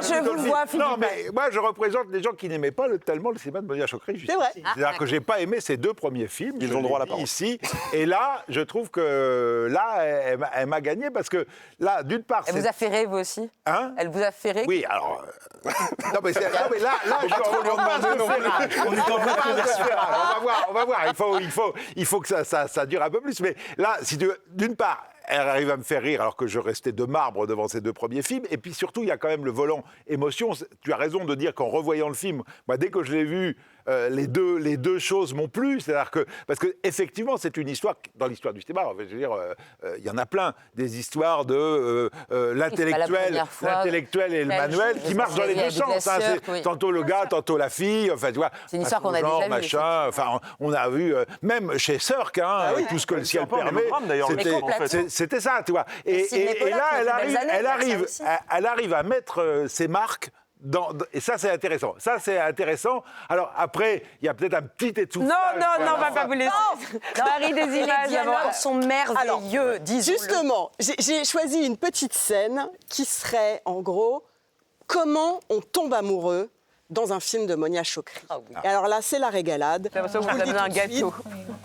Speaker 1: je vous le vois, Philippe.
Speaker 6: Non, mais moi, je représente les gens qui n'aimaient pas tellement le cinéma de Monia Chokri.
Speaker 4: C'est vrai.
Speaker 6: C'est-à-dire que j'ai pas aimé ses 2 premiers films.
Speaker 2: Ils ont droit à la parole.
Speaker 6: Ici. Et là, je trouve que là, elle m'a gagné parce que là, d'une part...
Speaker 1: Elle vous a ferré, vous aussi ?
Speaker 6: Hein ?
Speaker 1: Elle vous a ferré ?
Speaker 6: Oui, alors... non, mais là, on est en train de converser. On va voir. Il faut que ça dure un peu plus. Mais là, d'une part, elle arrive à me faire rire alors que je restais de marbre devant ces 2 premiers films. Et puis surtout, il y a quand même le volant émotion. Tu as raison de dire qu'en revoyant le film, moi, dès que je l'ai vu, les deux choses m'ont plu. C'est-à-dire que, parce qu'effectivement, c'est une histoire, dans l'histoire du cinéma, je veux dire, il y en a plein, des histoires de l'intellectuel et le manuel qui marchent dans les 2 sens. Tantôt le gars, tantôt la fille. Enfin, tu vois,
Speaker 1: c'est une histoire qu'on a déjà vue.
Speaker 6: Machin, enfin, on a vu, même chez Sirk, tout ce que le ciel permet. C'était ça, tu vois. Et là, elle arrive à mettre ses marques et ça, c'est intéressant. Ça, c'est intéressant. Alors, après, il y a peut-être un petit étouffement.
Speaker 5: Non, on va pas vous laisser. Marie, des
Speaker 7: Les
Speaker 5: images.
Speaker 7: dialogues sont merveilleux, disons-le.
Speaker 4: Justement, j'ai choisi une petite scène qui serait, en gros, comment on tombe amoureux dans un film de Monia Chokri. Et alors là, c'est la régalade.
Speaker 5: C'est pour ça que
Speaker 4: Je
Speaker 5: vous
Speaker 4: vous le dis
Speaker 5: avez un
Speaker 4: tout de suite.
Speaker 5: gâteau.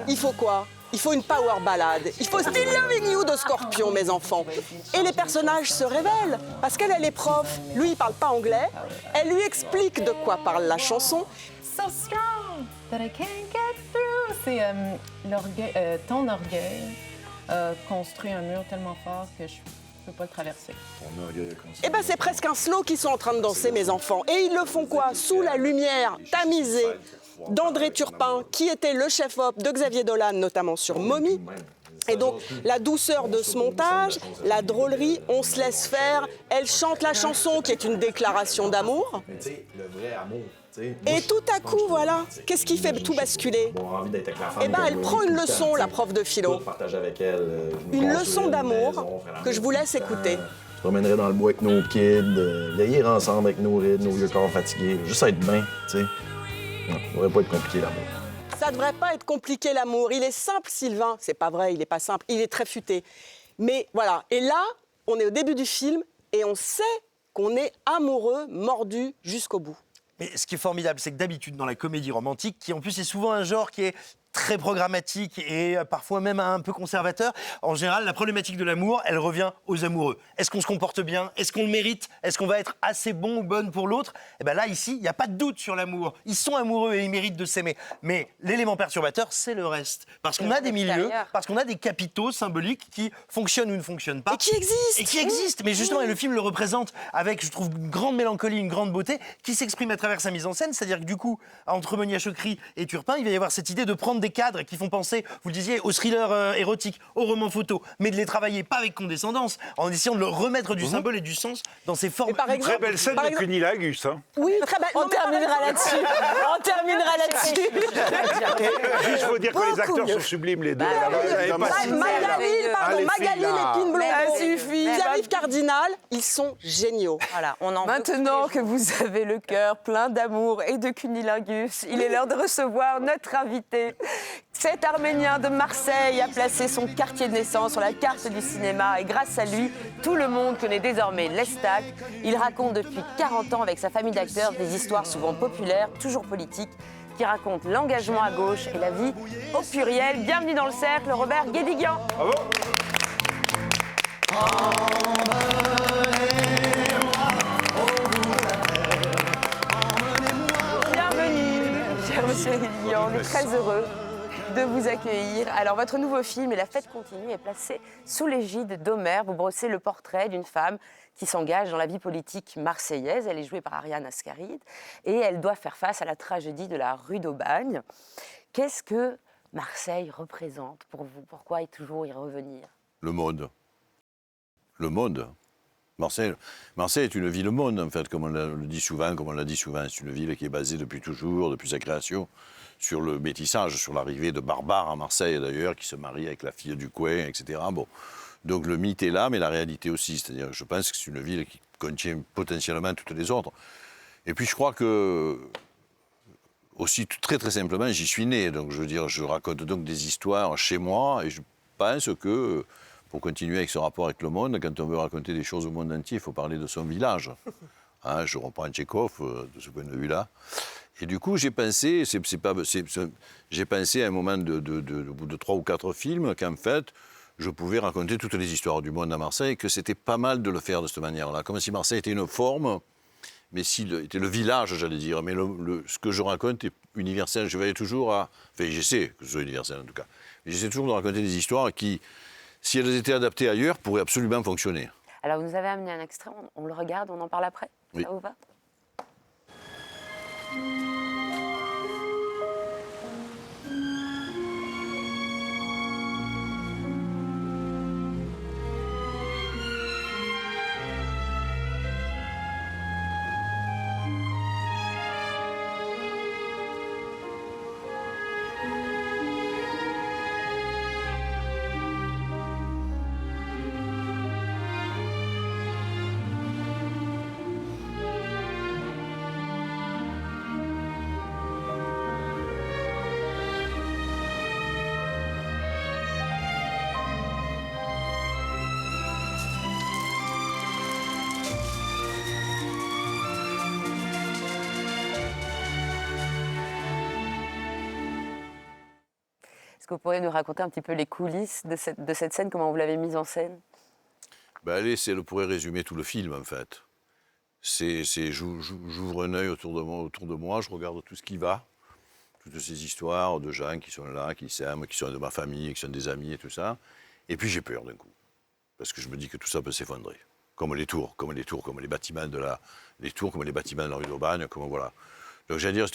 Speaker 4: Il faut quoi? Il faut une power ballade. Il faut Still Loving You de Scorpion, mes enfants. Et les personnages se révèlent. Parce qu'elle, elle est prof. Lui, il parle pas anglais. Elle lui explique de quoi parle la chanson.
Speaker 8: So strong that I can't get through. C'est ton orgueil construit un mur tellement fort que je peux pas le traverser.
Speaker 4: Eh ben, c'est presque un slow qu'ils sont en train de danser, mes enfants. Et ils le font quoi? Sous la lumière tamisée d'André Turpin, qui était le chef-op de Xavier Dolan, notamment sur Mommy. Et donc, la douceur de ce montage, la drôlerie, on se laisse faire. Elle chante la chanson, qui est une déclaration d'amour.
Speaker 9: Le vrai amour.
Speaker 4: Et tout à coup, voilà, qu'est-ce qui fait tout basculer? Eh ben, elle prend une leçon, la prof de philo. Une leçon d'amour que je vous laisse écouter.
Speaker 9: Je promènerais dans le bois avec nos kids, vieillir ensemble avec nos rides, nos vieux corps fatigués, juste être bien, tu sais. Non, ça devrait pas être compliqué, l'amour.
Speaker 4: Ça devrait pas être compliqué, l'amour. Il est simple, Sylvain. C'est pas vrai, il est pas simple. Il est très futé. Mais voilà. Et là, on est au début du film et on sait qu'on est amoureux, mordu jusqu'au bout.
Speaker 3: Mais ce qui est formidable, c'est que d'habitude, dans la comédie romantique, qui en plus est souvent un genre qui est très programmatique et parfois même un peu conservateur, en général, la problématique de l'amour, elle revient aux amoureux. Est-ce qu'on se comporte bien? Est-ce qu'on le mérite? Est-ce qu'on va être assez bon ou bonne pour l'autre? Et bien là, ici, il n'y a pas de doute sur l'amour. Ils sont amoureux et ils méritent de s'aimer. Mais l'élément perturbateur, c'est le reste. Parce qu'on a des milieux, parce qu'on a des capitaux symboliques qui fonctionnent ou ne fonctionnent pas.
Speaker 4: Et qui existent.
Speaker 3: Et qui existent. Mais justement, et le film le représente avec, je trouve, une grande mélancolie, une grande beauté, qui s'exprime à travers sa mise en scène. C'est-à-dire que du coup, entre Monia Chokri et Turpin, il va y avoir cette idée de prendre des cadres qui font penser, vous le disiez, au thriller érotique, au roman photo, mais de les travailler pas avec condescendance, en essayant de leur remettre du symbole et du sens dans ces formes.
Speaker 4: Par exemple,
Speaker 6: Très belle scène de Cunilingus. Hein.
Speaker 4: Oui, très belle.
Speaker 5: On terminera là-dessus. On terminera là-dessus.
Speaker 6: Juste, il faut dire que les acteurs sont sublimes, les deux.
Speaker 4: Magali Lépine Blondeau,
Speaker 5: Ça suffit.
Speaker 4: Pierre-Yves Cardinal, ils sont géniaux.
Speaker 7: Voilà, on en
Speaker 5: Maintenant que vous avez le cœur plein d'amour et de cunilingus, il est l'heure de recevoir notre invité. Cet Arménien de Marseille a placé son quartier de naissance sur la carte du cinéma et grâce à lui, tout le monde connaît désormais l'Estac. Il raconte depuis 40 ans avec sa famille d'acteurs des histoires souvent populaires, toujours politiques, qui racontent l'engagement à gauche et la vie au pluriel. Bienvenue dans le cercle, Robert Guédiguian.
Speaker 6: Bravo.
Speaker 5: Bienvenue, cher monsieur Guédiguian, on est très heureux de vous accueillir. Alors, votre nouveau film, Et la fête continue, est placé sous l'égide d'Homère. Vous brossez le portrait d'une femme qui s'engage dans la vie politique marseillaise. Elle est jouée par Ariane Ascaride et elle doit faire face à la tragédie de la rue d'Aubagne. Qu'est-ce que Marseille représente pour vous? Pourquoi y toujours y revenir?
Speaker 10: Le monde. Le monde. Marseille est une ville-monde, en fait, comme on le dit souvent, C'est une ville qui est basée depuis toujours, depuis sa création, sur le métissage, sur l'arrivée de barbares à Marseille, d'ailleurs, qui se marient avec la fille du coin, etc. Bon. Donc le mythe est là, mais la réalité aussi. C'est-à-dire, je pense que c'est une ville qui contient potentiellement toutes les autres. Et puis je crois que, aussi très très simplement, j'y suis né. Donc je veux dire, je raconte donc des histoires chez moi, et je pense que, pour continuer avec ce rapport avec le monde, quand on veut raconter des choses au monde entier, il faut parler de son village. Hein, je reprends Tchekhov de ce point de vue-là. Et du coup, j'ai pensé à un moment, au bout de 3 ou 4 films, qu'en fait, je pouvais raconter toutes les histoires du monde à Marseille, que c'était pas mal de le faire de cette manière-là. Comme si Marseille était une forme, mais était le village, j'allais dire. Mais ce que je raconte est universel. Je vais toujours à... Enfin, j'essaie que ce soit universel, en tout cas. J'essaie toujours de raconter des histoires qui, si elles étaient adaptées ailleurs, pourraient absolument fonctionner.
Speaker 5: Alors, vous nous avez amené un extrait, on le regarde, on en parle après.
Speaker 10: Oui.
Speaker 5: Ça vous va?
Speaker 1: Est-ce que vous pourriez nous raconter un petit peu les coulisses de cette scène, comment vous l'avez mise en scène?
Speaker 10: Ben allez, elle pourrait résumer tout le film, en fait. J'ouvre un œil autour de moi, je regarde tout ce qui va, toutes ces histoires de gens qui sont là, qui s'aiment, qui sont de ma famille, qui sont des amis et tout ça. Et puis j'ai peur d'un coup, parce que je me dis que tout ça peut s'effondrer. Comme les tours, comme les bâtiments de la rue d'Aubagne, comme voilà. Donc j'allais dire,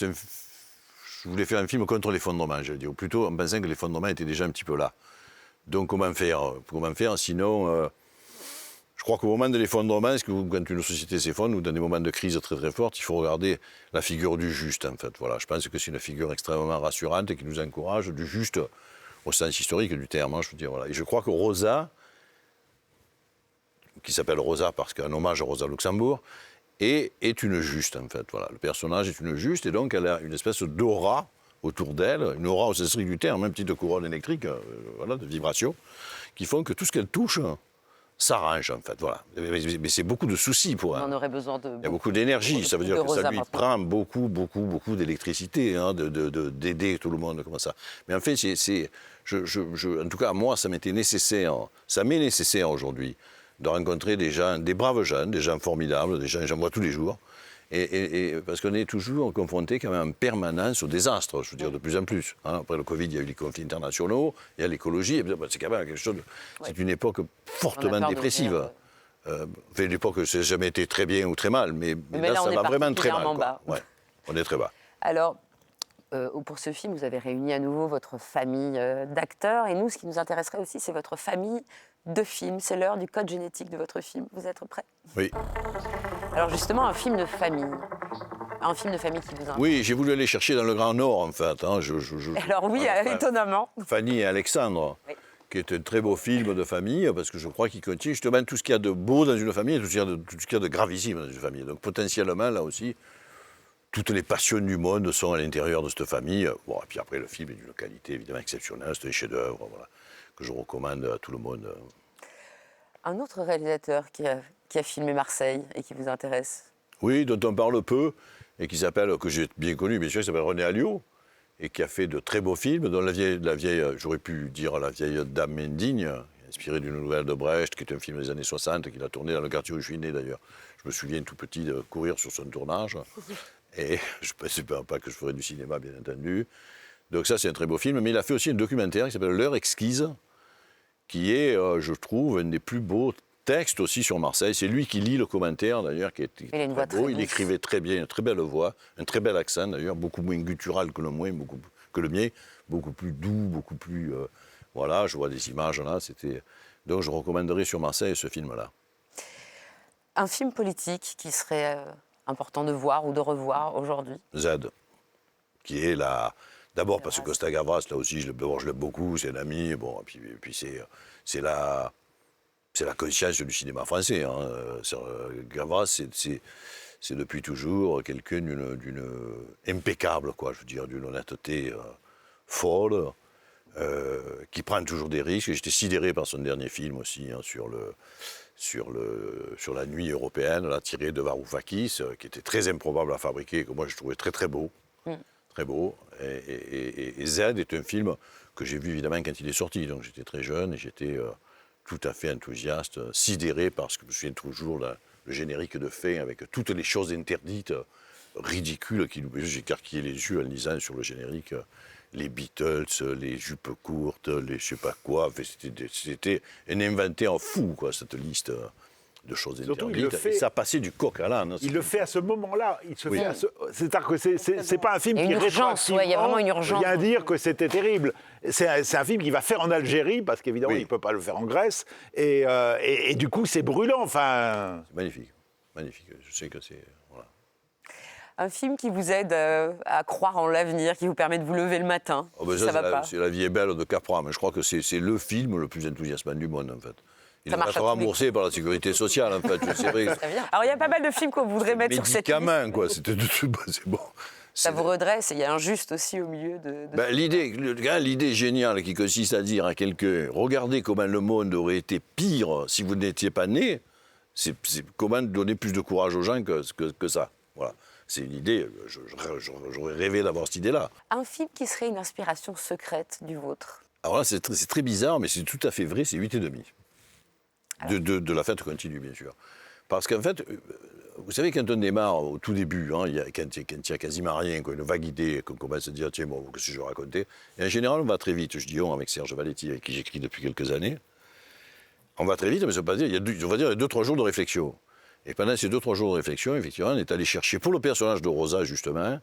Speaker 10: je voulais faire un film contre l'effondrement, j'allais dire, ou plutôt en pensant que l'effondrement était déjà un petit peu là. Donc comment faire sinon, je crois qu'au moment de l'effondrement, quand une société s'effondre ou dans des moments de crise très très fortes, il faut regarder la figure du juste, en fait. Voilà, je pense que c'est une figure extrêmement rassurante et qui nous encourage, du juste au sens historique du terme, hein, je veux dire, voilà. Et je crois que Rosa, qui s'appelle Rosa parce qu'un hommage à Rosa Luxembourg, est une juste, en fait. Voilà. Le personnage est une juste et donc elle a une espèce d'aura autour d'elle, une aura au sens strict du terme, une petite couronne électrique, voilà, de vibration, qui font que tout ce qu'elle touche s'arrange, en fait. Voilà. Mais c'est beaucoup de soucis pour elle.
Speaker 1: On en aurait besoin de...
Speaker 10: Il y a beaucoup d'énergie, ça veut dire que ça lui prend beaucoup d'électricité, hein, d'aider tout le monde comme ça. Mais en fait, en tout cas, moi, ça m'est nécessaire aujourd'hui de rencontrer des gens, des braves jeunes, des gens formidables, des gens que j'en vois tous les jours. Et parce qu'on est toujours confronté quand même en permanence au désastre, je veux dire, de plus en plus. Hein. Après le Covid, il y a eu les conflits internationaux, il y a l'écologie, c'est quand même quelque chose, c'est une époque fortement dépressive. L'époque, ça n'a jamais été très bien ou très mal, mais là, ça va vraiment très mal. Ouais, on est très bas.
Speaker 1: Alors, pour ce film, vous avez réuni à nouveau votre famille d'acteurs, et nous, ce qui nous intéresserait aussi, c'est votre famille de films. C'est l'heure du code génétique de votre film. Vous êtes prêts?
Speaker 10: Oui.
Speaker 1: Alors justement, un film de famille. Un film de famille qui vous intéresse.
Speaker 10: Oui, j'ai voulu aller chercher dans le Grand Nord, en fait. Hein.
Speaker 1: Alors oui, étonnamment.
Speaker 10: Fanny et Alexandre, oui, qui est un très beau film de famille, parce que je crois qu'il contient justement tout ce qu'il y a de beau dans une famille et tout ce qu'il y a de gravissime dans une famille. Donc potentiellement, là aussi, toutes les passions du monde sont à l'intérieur de cette famille. Bon, et puis après, le film est d'une qualité évidemment exceptionnelle, c'est un chef-d'œuvre, voilà, que je recommande à tout le monde.
Speaker 1: Un autre réalisateur qui a filmé Marseille et qui vous intéresse?
Speaker 10: Oui, dont on parle peu, et qui s'appelle, que j'ai bien connu, bien sûr, qui s'appelle René Alliot, et qui a fait de très beaux films, dont la vieille, j'aurais pu dire La vieille dame indigne, inspirée d'une nouvelle de Brecht, qui est un film des années 60, qu'il a tourné dans le quartier où je suis né d'ailleurs. Je me souviens tout petit de courir sur son tournage, et je ne pensais pas que je ferais du cinéma, bien entendu. Donc ça, c'est un très beau film, mais il a fait aussi un documentaire qui s'appelle L'heure exquise, qui est, je trouve, un des plus beaux textes aussi sur Marseille. C'est lui qui lit le commentaire, d'ailleurs, qui est très beau. Il écrivait très bien, une très belle voix, un très bel accent, d'ailleurs, beaucoup moins guttural que le mien, beaucoup plus doux, beaucoup plus... voilà, je vois des images là, c'était... Donc je recommanderais sur Marseille ce film-là.
Speaker 1: Un film politique qui serait important de voir ou de revoir aujourd'hui?
Speaker 10: Z, qui est la... D'abord parce que Costa Gavras, là aussi, je l'aime beaucoup, c'est un ami, bon, et puis c'est la conscience du cinéma français. Hein. Gavras, c'est depuis toujours quelqu'un d'une impeccable, quoi, je veux dire, d'une honnêteté folle, qui prend toujours des risques. J'étais sidéré par son dernier film aussi, hein, sur la nuit européenne, là, tiré de Varoufakis, qui était très improbable à fabriquer, que moi je trouvais très très beau. Très beau. Et Z est un film que j'ai vu évidemment quand il est sorti. Donc j'étais très jeune et j'étais tout à fait enthousiaste, sidéré parce que je me souviens toujours le générique de fin avec toutes les choses interdites, ridicules. J'ai écarquillé les yeux en lisant sur le générique les Beatles, les jupes courtes, les je sais pas quoi. Enfin, c'était un inventaire fou, quoi, cette liste de choses interdites. Et ça passait du coq à l'âne.
Speaker 6: Il le fait à ce moment-là. C'est-à-dire que c'est pas un film qui est rétroactivement.
Speaker 1: Il y a vraiment une urgence.
Speaker 6: Vient dire que c'était terrible. C'est un film qu'il va faire en Algérie, parce qu'évidemment, il ne peut pas le faire en Grèce. Et du coup, c'est brûlant. Enfin...
Speaker 10: C'est magnifique. Magnifique. Je sais que c'est... Voilà.
Speaker 1: Un film qui vous aide à croire en l'avenir, qui vous permet de vous lever le matin.
Speaker 10: Oh ben c'est La vie est belle de Capra. Mais je crois que c'est le film le plus enthousiasmant du monde, en fait. Il va être remboursé par la sécurité sociale, en fait. C'est vrai.
Speaker 1: Alors, il y a pas mal de films qu'on voudrait mettre sur cette liste.
Speaker 10: Médicament, quoi. C'est bon.
Speaker 1: Ça vous redresse, et il y a un juste aussi au milieu de...
Speaker 10: L'idée géniale qui consiste à dire à quelqu'un, regardez comment le monde aurait été pire si vous n'étiez pas né, c'est comment donner plus de courage aux gens que ça. Voilà. C'est une idée, j'aurais rêvé d'avoir cette idée-là.
Speaker 1: Un film qui serait une inspiration secrète du vôtre?
Speaker 10: Alors là, c'est très bizarre, mais c'est tout à fait vrai, c'est 8,5. De la fête continue, bien sûr. Parce qu'en fait, vous savez, quand on démarre au tout début, hein, quand il n'y a quasiment rien, une vague idée, qu'on commence à dire, tiens, bon, qu'est-ce que je vais raconter? Et en général, on va très vite. Je dis on avec Serge Valetti, avec qui j'écris depuis quelques années. On va très vite, mais ça veut pas dire, il y a 2-3 jours de réflexion. Et pendant ces 2-3 jours de réflexion, effectivement, on est allé chercher, pour le personnage de Rosa, justement,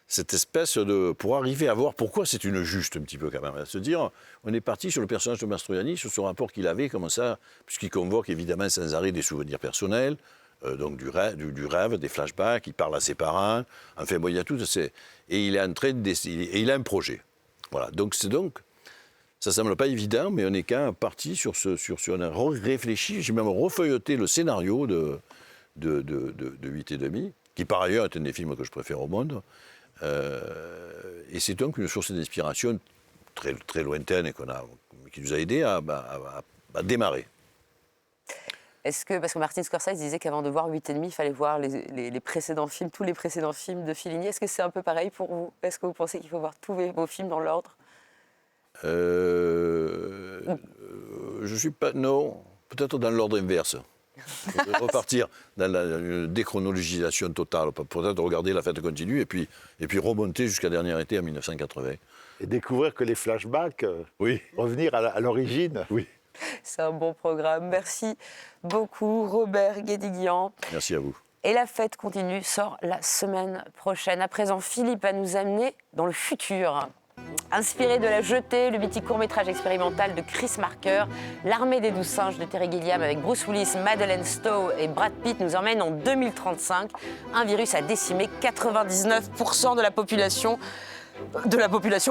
Speaker 10: cette espèce de... pour arriver à voir pourquoi c'est une juste, un petit peu, quand même. À se dire, on est parti sur le personnage de Mastroianni, sur ce rapport qu'il avait, comme ça, puisqu'il convoque, évidemment, sans arrêt des souvenirs personnels, donc du rêve, des flashbacks, il parle à ses parents, enfin, bon, il y a tout... Et il est en train de... Et il a un projet. Voilà, donc ça ne semble pas évident, mais on est quand même parti sur on a réfléchi, j'ai même refeuilleté le scénario de 8,5, qui par ailleurs est un des films que je préfère au monde. Et c'est donc une source d'inspiration très, très lointaine et qui nous a aidés à démarrer.
Speaker 1: Est-ce que, parce que Martin Scorsese disait qu'avant de voir 8,5, il fallait voir les précédents films, tous les précédents films de Fellini. Est-ce que c'est un peu pareil pour vous? Est-ce que vous pensez qu'il faut voir tous vos films dans l'ordre?
Speaker 10: Je suis pas... Non, peut-être dans l'ordre inverse. Repartir dans la déchronologisation totale, peut-être regarder La fête continue et puis remonter jusqu'à dernier été en 1980.
Speaker 6: Et découvrir que les flashbacks, revenir à l'origine.
Speaker 10: Oui.
Speaker 1: C'est un bon programme. Merci beaucoup, Robert Guédiguian.
Speaker 10: Merci à vous.
Speaker 1: Et La fête continue sort la semaine prochaine. À présent, Philippe va nous amener dans le futur. Inspiré de La Jetée, le mythique court-métrage expérimental de Chris Marker, L'Armée des 12 singes de Terry Gilliam avec Bruce Willis, Madeleine Stowe et Brad Pitt nous emmène en 2035. Un virus a décimé 99% de la population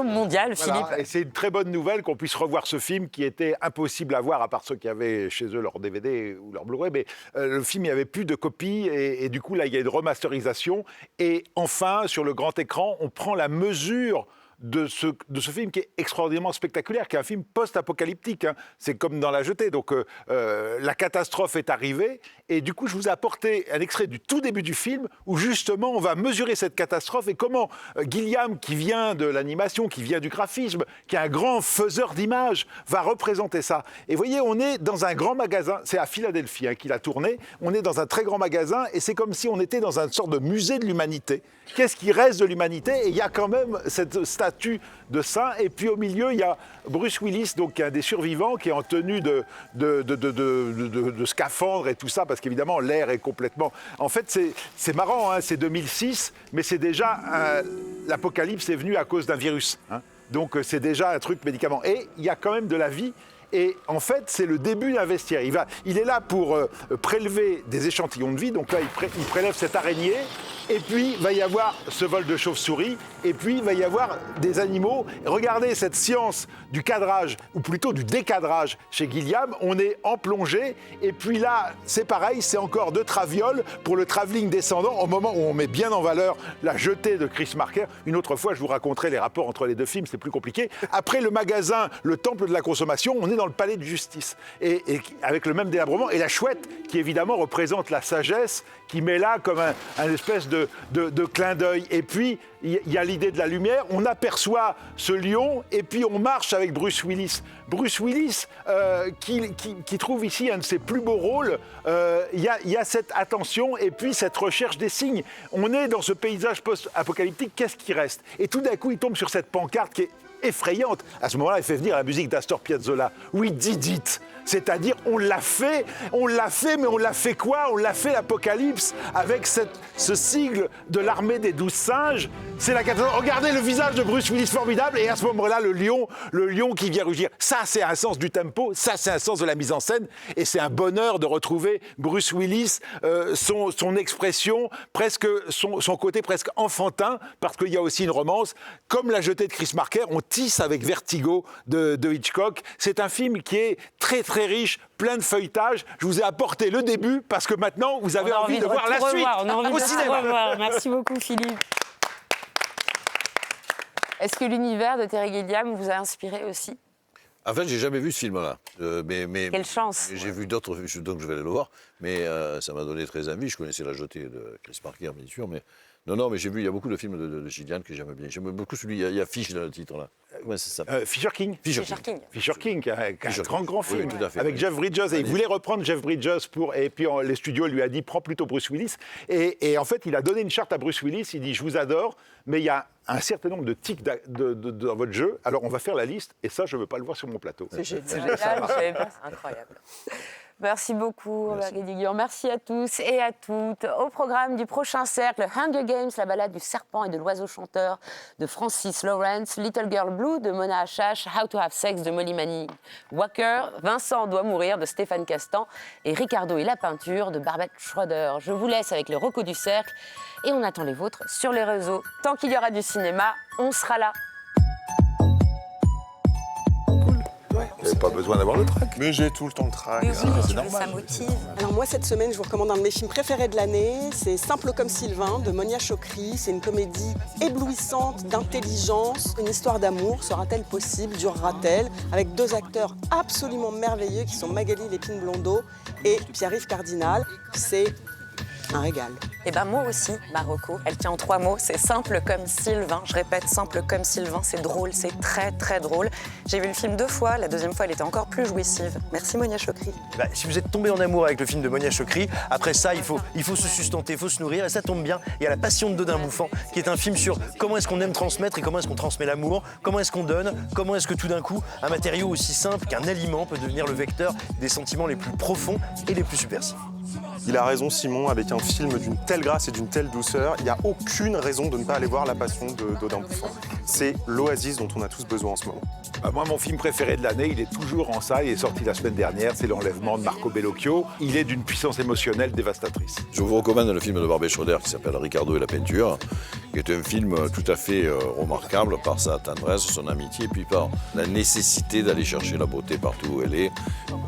Speaker 1: mondiale,
Speaker 6: Voilà.
Speaker 1: Philippe.
Speaker 6: Et c'est une très bonne nouvelle qu'on puisse revoir ce film qui était impossible à voir, à part ceux qui avaient chez eux leur DVD ou leur Blu-ray. Mais le film, il n'y avait plus de copies et du coup, là, il y a une remasterisation. Et enfin, sur le grand écran, on prend la mesure de ce film qui est extraordinairement spectaculaire, qui est un film post-apocalyptique. Hein. C'est comme dans La Jetée. Donc, la catastrophe est arrivée. Et du coup, je vous ai apporté un extrait du tout début du film où, justement, on va mesurer cette catastrophe et comment Gilliam, qui vient de l'animation, qui vient du graphisme, qui est un grand faiseur d'images, va représenter ça. Et vous voyez, on est dans un grand magasin. C'est à Philadelphie hein, qu'il a tourné. On est dans un très grand magasin et c'est comme si on était dans une sorte de musée de l'humanité. Qu'est-ce qui reste de l'humanité? Et il y a quand même cette statue de saint. Et puis au milieu, il y a Bruce Willis, donc un des survivants, qui est en tenue de scaphandre et tout ça, parce qu'évidemment, l'air est complètement... En fait, c'est marrant, hein, c'est 2006, mais c'est déjà... L'apocalypse est venu à cause d'un virus. Hein. Donc c'est déjà un truc médicament. Et il y a quand même de la vie. Et en fait, c'est le début d'un vestiaire. Il est là pour prélever des échantillons de vie. Donc là, il prélève cette araignée. Et puis, il va y avoir ce vol de chauve-souris. Et puis, il va y avoir des animaux. Regardez cette science du cadrage, ou plutôt du décadrage chez Gilliam. On est en plongée. Et puis là, c'est pareil, c'est encore de traviole pour le travelling descendant, au moment où on met bien en valeur La Jetée de Chris Marker. Une autre fois, je vous raconterai les rapports entre les deux films, c'est plus compliqué. Après le magasin, le temple de la consommation, on est dans le palais de justice. Et avec le même délabrement. Et la chouette, qui évidemment représente la sagesse, qui met là comme un espèce de clin d'œil. Et puis, il y a l'idée de la lumière. On aperçoit ce lion et puis on marche avec Bruce Willis. Bruce Willis, qui trouve ici un de ses plus beaux rôles. Il y a cette attention et puis cette recherche des signes. On est dans ce paysage post-apocalyptique. Qu'est-ce qui reste? Et tout d'un coup, il tombe sur cette pancarte qui est effrayante. À ce moment-là, il fait venir la musique d'Astor Piazzolla. We did it. C'est-à-dire, on l'a fait, mais on l'a fait quoi? On l'a fait l'apocalypse avec ce sigle de l'armée des 12 singes. C'est la catastrophe. Regardez le visage de Bruce Willis formidable et à ce moment-là, le lion qui vient rugir. Ça, c'est un sens du tempo, ça, c'est un sens de la mise en scène et c'est un bonheur de retrouver Bruce Willis, son expression, presque son côté presque enfantin, parce qu'il y a aussi une romance. Comme La Jetée de Chris Marker, on tisse avec Vertigo de Hitchcock. C'est un film qui est très très riche, plein de feuilletage. Je vous ai apporté le début parce que maintenant vous avez envie de voir la suite
Speaker 1: on a envie
Speaker 6: au
Speaker 1: de
Speaker 6: cinéma.
Speaker 1: revoir. Merci beaucoup Philippe. Est-ce que l'univers de Terry Gilliam vous a inspiré aussi?
Speaker 10: En fait, j'ai jamais vu ce film-là. Mais
Speaker 1: quelle chance!
Speaker 10: J'ai vu d'autres, donc je vais aller le voir. Mais ça m'a donné très envie. Je connaissais La Jetée de Chris Marker, bien sûr, mais... Non, mais j'ai vu, il y a beaucoup de films de Gilliam que j'aime bien. J'aime beaucoup celui, il y a Fish dans le titre, là. Ouais, c'est ça.
Speaker 6: Fisher King.
Speaker 10: Fisher
Speaker 7: King.
Speaker 6: Fisher King, qui est un grand film,
Speaker 10: tout à fait,
Speaker 6: avec Jeff Bridges. Et il voulait reprendre Jeff Bridges et puis les studios lui a dit prends plutôt Bruce Willis. Et en fait, il a donné une charte à Bruce Willis. Il dit je vous adore, mais il y a un certain nombre de tics dans votre jeu. Alors on va faire la liste. Et ça, je veux pas le voir sur mon plateau.
Speaker 1: C'est génial, incroyable. Merci beaucoup, Robert Guédiguian. Merci à tous et à toutes. Au programme du prochain cercle, Hunger Games, la balade du serpent et de l'oiseau chanteur de Francis Lawrence, Little Girl Blue de Mona Achache, How to Have Sex de Molly Manning Walker, Vincent doit mourir de Stéphane Castan et Ricardo et la peinture de Barbette Schroeder. Je vous laisse avec le Rocco du cercle et on attend les vôtres sur les réseaux. Tant qu'il y aura du cinéma, on sera là.
Speaker 6: Vous n'avez pas besoin d'avoir le trac.
Speaker 2: Mais j'ai tout le temps le trac.
Speaker 7: C'est normal. Ça motive.
Speaker 4: Alors moi, cette semaine, je vous recommande un de mes films préférés de l'année. C'est Simple comme Sylvain de Monia Chokri. C'est une comédie éblouissante d'intelligence. Une histoire d'amour. Sera-t-elle possible? Durera-t-elle? Avec 2 acteurs absolument merveilleux qui sont Magali Lépine-Blondeau et Pierre-Yves Cardinal. C'est un régal.
Speaker 7: Et ben moi aussi, Marocco. Elle tient en 3 mots. C'est simple comme Sylvain. Je répète, simple comme Sylvain. C'est drôle, c'est très très drôle. J'ai vu le film 2 fois. La 2e fois, elle était encore plus jouissive. Merci Monia Chokri.
Speaker 3: Si vous êtes tombé en amour avec le film de Monia Chokri, après ça, il faut se sustenter, il faut se nourrir. Et ça tombe bien. Il y a La Passion de Dodin Bouffant, qui est un film sur comment est-ce qu'on aime transmettre et comment est-ce qu'on transmet l'amour, comment est-ce qu'on donne, comment est-ce que tout d'un coup, un matériau aussi simple qu'un aliment peut devenir le vecteur des sentiments les plus profonds et les plus subversifs.
Speaker 2: Il a raison, Simon, avec un film d'une telle grâce et d'une telle douceur, il n'y a aucune raison de ne pas aller voir La Passion de Dodin Bouffant. C'est l'oasis dont on a tous besoin en ce moment.
Speaker 6: Moi, mon film préféré de l'année, il est toujours en salle, il est sorti la semaine dernière, c'est L'Enlèvement de Marco Bellocchio. Il est d'une puissance émotionnelle dévastatrice.
Speaker 10: Je vous recommande le film de Barbet Schroeder qui s'appelle Ricardo et la peinture, qui est un film tout à fait remarquable par sa tendresse, son amitié, et puis par la nécessité d'aller chercher la beauté partout où elle est.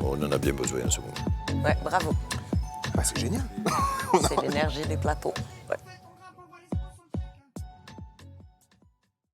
Speaker 10: On en a bien besoin en ce moment.
Speaker 7: Ouais, bravo.
Speaker 2: C'est génial.
Speaker 7: C'est l'énergie des plateaux.